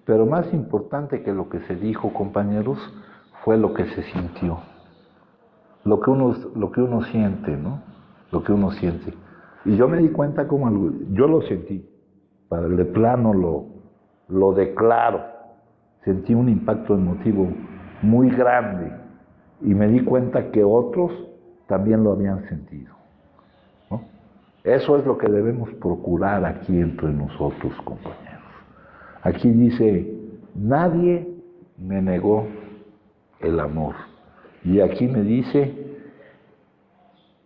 pero más importante que lo que se dijo, compañeros, fue lo que se sintió. Lo que uno siente, ¿no? Lo que uno siente. Y yo me di cuenta como yo lo sentí. De plano lo declaro. Sentí un impacto emotivo muy grande. Y me di cuenta que otros también lo habían sentido, ¿no? Eso es lo que debemos procurar aquí entre nosotros, compañeros. Aquí dice, nadie me negó el amor. Y aquí me dice,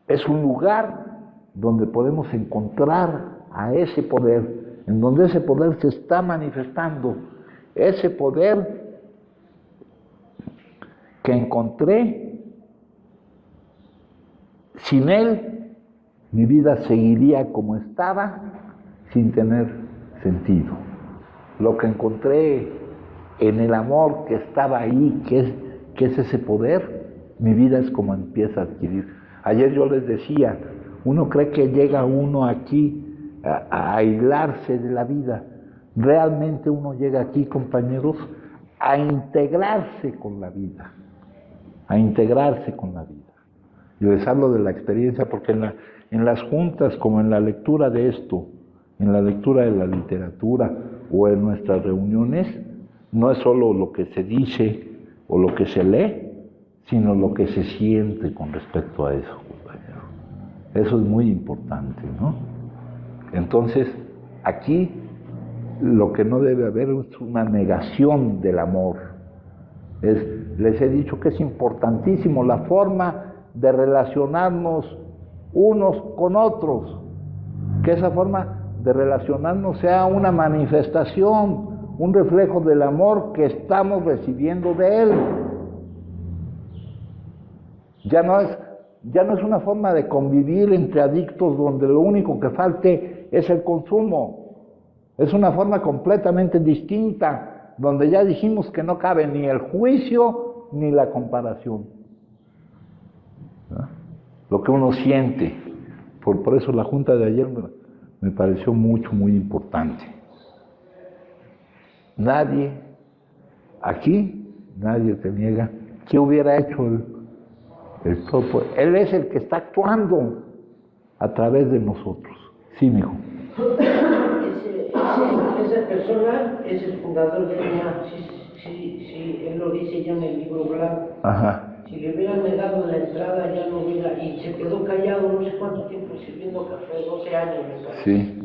es un lugar donde podemos encontrar a ese poder, en donde ese poder se está manifestando, ese poder que encontré. Sin él, mi vida seguiría como estaba, sin tener sentido. Lo que encontré en el amor que estaba ahí, que es ese poder, mi vida es como empieza a adquirir. Ayer yo les decía, uno cree que llega uno aquí a aislarse de la vida. Realmente uno llega aquí, compañeros, a integrarse con la vida. A integrarse con la vida. Y les hablo de la experiencia porque en las juntas, como en la lectura de esto, en la lectura de la literatura o en nuestras reuniones, no es solo lo que se dice o lo que se lee, sino lo que se siente con respecto a eso, compañero. Eso es muy importante, ¿no? Entonces, aquí lo que no debe haber es una negación del amor. Les he dicho que es importantísimo la forma de relacionarnos unos con otros, que esa forma de relacionarnos sea una manifestación, un reflejo del amor que estamos recibiendo de Él. Ya no es una forma de convivir entre adictos donde lo único que falte es el consumo. Es una forma completamente distinta, donde ya dijimos que no cabe ni el juicio ni la comparación. ¿No? Lo que uno siente. Por eso la junta de ayer me pareció muy importante. Aquí nadie te niega qué hubiera hecho el propio. Él es el que está actuando a través de nosotros. Sí, mijo. Esa persona es el fundador de ella, sí, él lo dice ya en el libro blanco. Ajá. Si le hubieran negado la entrada, ya no hubiera, y se quedó callado no sé cuánto tiempo sirviendo café, 12 años me parece. Sí.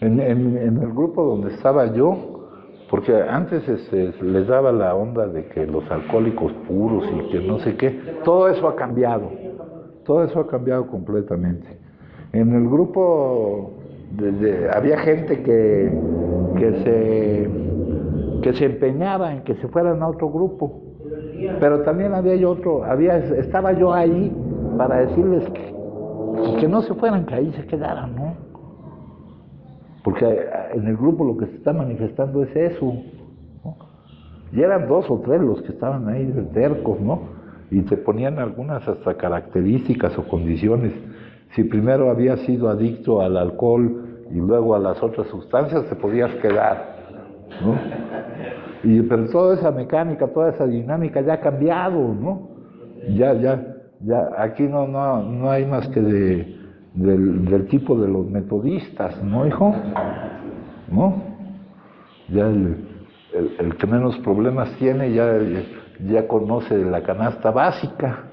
En el grupo donde estaba yo, porque antes les daba la onda de que los alcohólicos puros y que no sé qué, todo eso ha cambiado. Todo eso ha cambiado completamente. En el grupo había gente que se empeñaba en que se fueran a otro grupo, pero también estaba yo ahí para decirles que no se fueran, que ahí se quedaran, ¿no? Porque en el grupo lo que se está manifestando es eso, ¿no? Y eran 2 o 3 los que estaban ahí de tercos, ¿no? Y se ponían algunas hasta características o condiciones. Si primero habías sido adicto al alcohol y luego a las otras sustancias, te podías quedar, ¿no? Pero toda esa mecánica, toda esa dinámica ya ha cambiado, ¿no? Ya, aquí no hay más que del tipo de los metodistas, ¿no, hijo? ¿No? Ya el que menos problemas tiene ya conoce la canasta básica.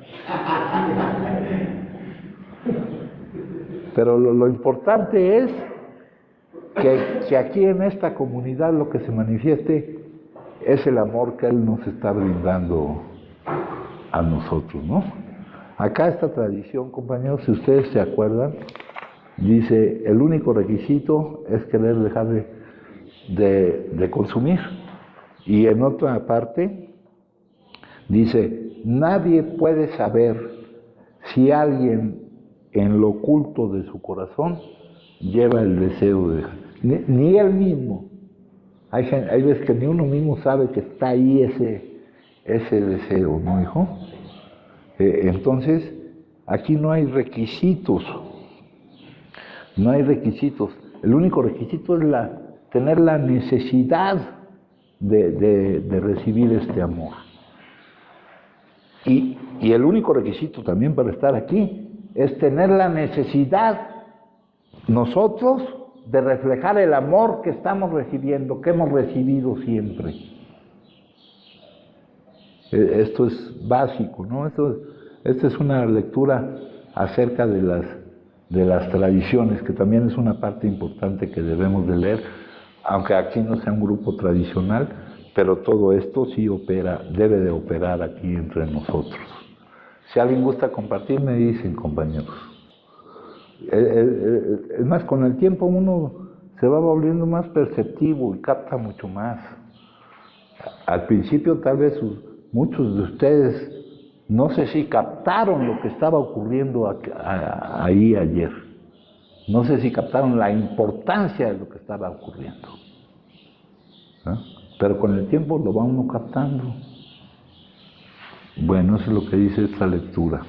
Pero lo importante es que aquí en esta comunidad lo que se manifieste es el amor que Él nos está brindando a nosotros, ¿no? Acá esta tradición, compañeros, si ustedes se acuerdan, dice, el único requisito es querer dejar de consumir. Y en otra parte dice, nadie puede saber si alguien en lo oculto de su corazón lleva el deseo de dejar. Ni él mismo. Hay veces que ni uno mismo sabe que está ahí ese deseo, ¿no, hijo? Entonces, aquí no hay requisitos. No hay requisitos. El único requisito es tener la necesidad de recibir este amor. Y el único requisito también para estar aquí es tener la necesidad nosotros de reflejar el amor que estamos recibiendo, que hemos recibido siempre. Esto es básico, ¿no? Esta es una lectura acerca de las tradiciones, que también es una parte importante que debemos de leer, aunque aquí no sea un grupo tradicional, pero todo esto sí debe de operar aquí entre nosotros. Si alguien gusta compartir, me dicen, compañeros. Es más, con el tiempo uno se va volviendo más perceptivo y capta mucho más. Al principio tal vez muchos de ustedes, no sé si captaron lo que estaba ocurriendo ahí ayer. No sé si captaron la importancia de lo que estaba ocurriendo. ¿No? Pero con el tiempo lo va uno captando. Bueno, eso es lo que dice esta lectura.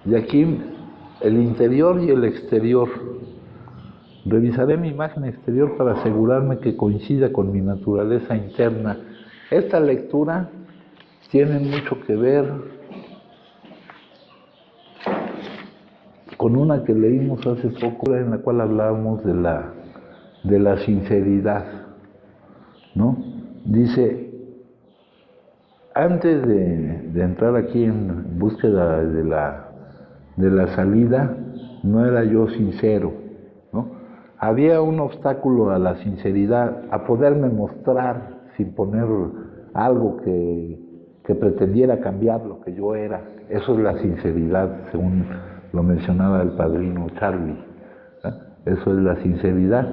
Y aquí el interior y el exterior. Revisaré mi imagen exterior para asegurarme que coincida con mi naturaleza interna. Esta lectura tiene mucho que ver con una que leímos hace poco, en la cual hablábamos de la sinceridad, ¿no? Dice, antes de entrar aquí en búsqueda de la salida, no era yo sincero, ¿no? Había un obstáculo a la sinceridad, a poderme mostrar sin poner algo que pretendiera cambiar lo que yo era. Eso es la sinceridad, según lo mencionaba el padrino Charlie, ¿eh? Eso es la sinceridad.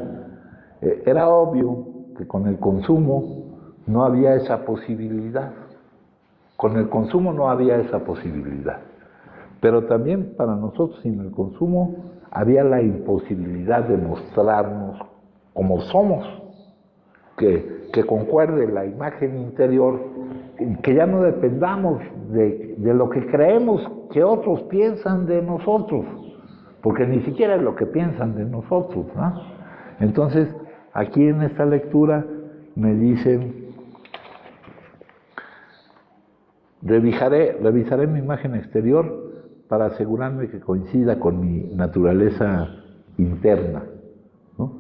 Era obvio que con el consumo no había esa posibilidad. Con el consumo no había esa posibilidad. Pero también para nosotros sin el consumo había la imposibilidad de mostrarnos como somos, que concuerde la imagen interior, que ya no dependamos de lo que creemos que otros piensan de nosotros, porque ni siquiera es lo que piensan de nosotros, ¿no? Entonces, aquí en esta lectura me dicen, revisaré mi imagen exterior para asegurarme que coincida con mi naturaleza interna, ¿no?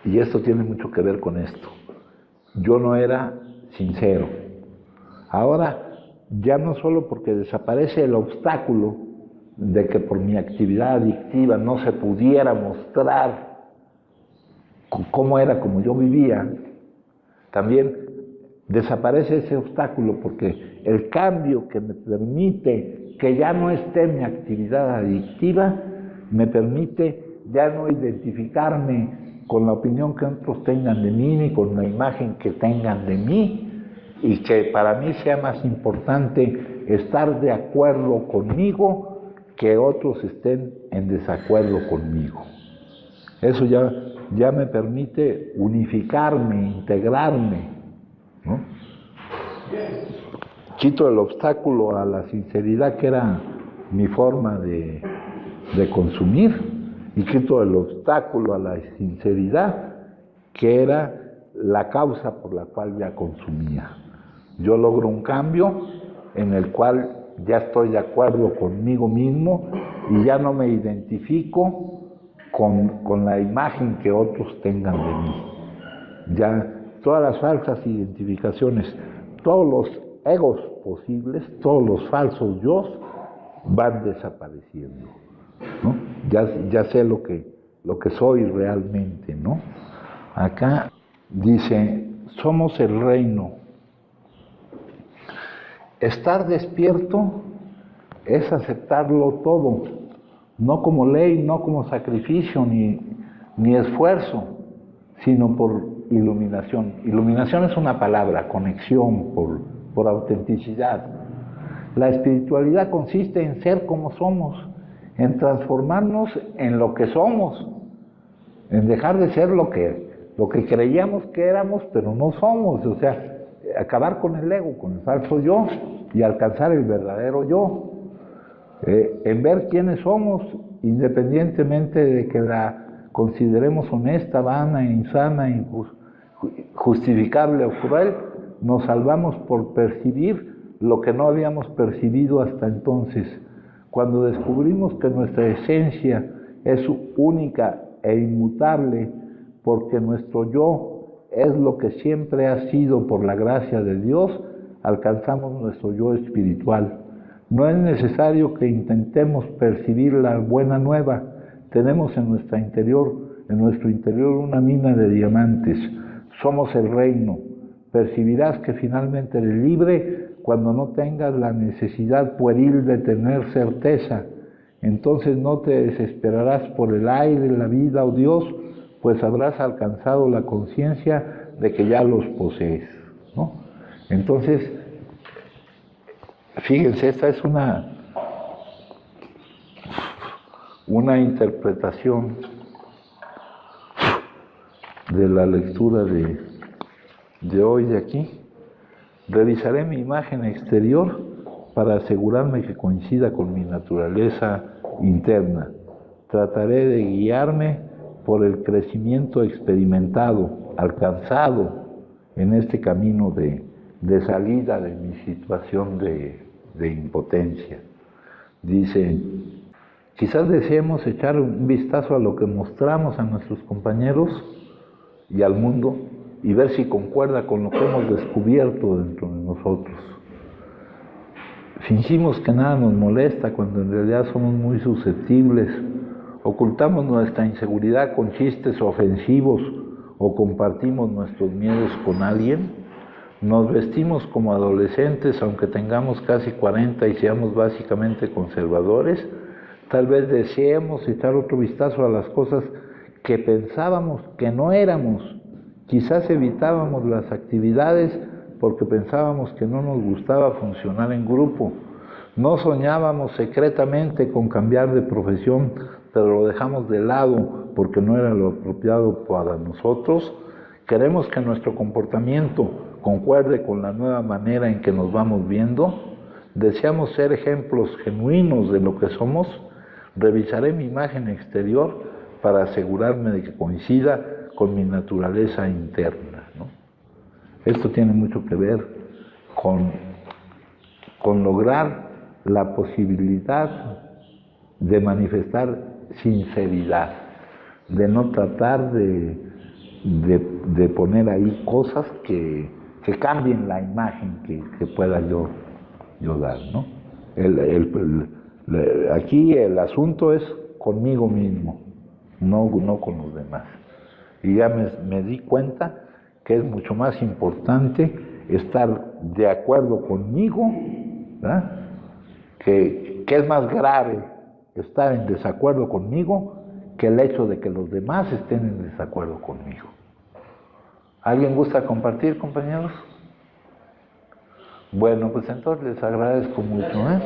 Y esto tiene mucho que ver con esto. Yo no era sincero. Ahora, ya no solo porque desaparece el obstáculo de que por mi actividad adictiva no se pudiera mostrar cómo era, como yo vivía, también desaparece ese obstáculo porque el cambio que me permite que ya no esté mi actividad adictiva, me permite ya no identificarme con la opinión que otros tengan de mí, ni con la imagen que tengan de mí, y que para mí sea más importante estar de acuerdo conmigo que otros estén en desacuerdo conmigo. Eso ya me permite unificarme, integrarme, ¿no? Quito el obstáculo a la sinceridad, que era mi forma de consumir, y quito el obstáculo a la sinceridad, que era la causa por la cual ya consumía. Yo logro un cambio en el cual ya estoy de acuerdo conmigo mismo y ya no me identifico con la imagen que otros tengan de mí. Ya todas las falsas identificaciones, todos los egos posibles, todos los falsos yo van desapareciendo, ¿no? Ya sé lo que soy realmente, ¿no? Acá dice, somos el reino. Estar despierto es aceptarlo todo, no como ley, no como sacrificio ni esfuerzo, sino por iluminación. Iluminación es una palabra, conexión, por autenticidad. La espiritualidad consiste en ser como somos, en transformarnos en lo que somos, en dejar de ser lo que creíamos que éramos, pero no somos, o sea, acabar con el ego, con el falso yo, y alcanzar el verdadero yo, en ver quiénes somos, independientemente de que la consideremos honesta, vana, insana, justificable o cruel, nos salvamos por percibir lo que no habíamos percibido hasta entonces. Cuando descubrimos que nuestra esencia es única e inmutable, porque nuestro yo es lo que siempre ha sido por la gracia de Dios, alcanzamos nuestro yo espiritual. No es necesario que intentemos percibir la buena nueva. Tenemos en nuestro interior una mina de diamantes. Somos el reino. Percibirás que finalmente eres libre cuando no tengas la necesidad pueril de tener certeza. Entonces no te desesperarás por el aire, la vida o Dios, pues habrás alcanzado la conciencia de que ya los posees, ¿no? Entonces, fíjense, esta es una interpretación de la lectura de hoy de aquí. Revisaré mi imagen exterior para asegurarme que coincida con mi naturaleza interna. Trataré de guiarme por el crecimiento experimentado, alcanzado en este camino de salida de mi situación de impotencia. Dice, Quizás deseemos echar un vistazo a lo que mostramos a nuestros compañeros y al mundo y ver si concuerda con lo que hemos descubierto dentro de nosotros. Fingimos que nada nos molesta cuando en realidad somos muy susceptibles. Ocultamos nuestra inseguridad con chistes ofensivos o compartimos nuestros miedos con alguien. Nos vestimos como adolescentes aunque tengamos casi 40 y seamos básicamente conservadores. Tal vez deseemos echar otro vistazo a las cosas que pensábamos que no éramos. Quizás evitábamos las actividades porque pensábamos que no nos gustaba funcionar en grupo. No soñábamos secretamente con cambiar de profesión, pero lo dejamos de lado porque no era lo apropiado para nosotros. Queremos que nuestro comportamiento concuerde con la nueva manera en que nos vamos viendo. Deseamos ser ejemplos genuinos de lo que somos. Revisaré mi imagen exterior para asegurarme de que coincida con mi naturaleza interna, ¿no? Esto tiene mucho que ver con lograr la posibilidad de manifestar sinceridad, de no tratar de poner ahí cosas que cambien la imagen que pueda yo dar, ¿no? Aquí el asunto es conmigo mismo, no con los demás. Y ya me di cuenta que es mucho más importante estar de acuerdo conmigo, ¿verdad? Que es más grave estar en desacuerdo conmigo que el hecho de que los demás estén en desacuerdo conmigo. ¿Alguien gusta compartir, compañeros? Bueno, pues entonces les agradezco mucho, ¿eh?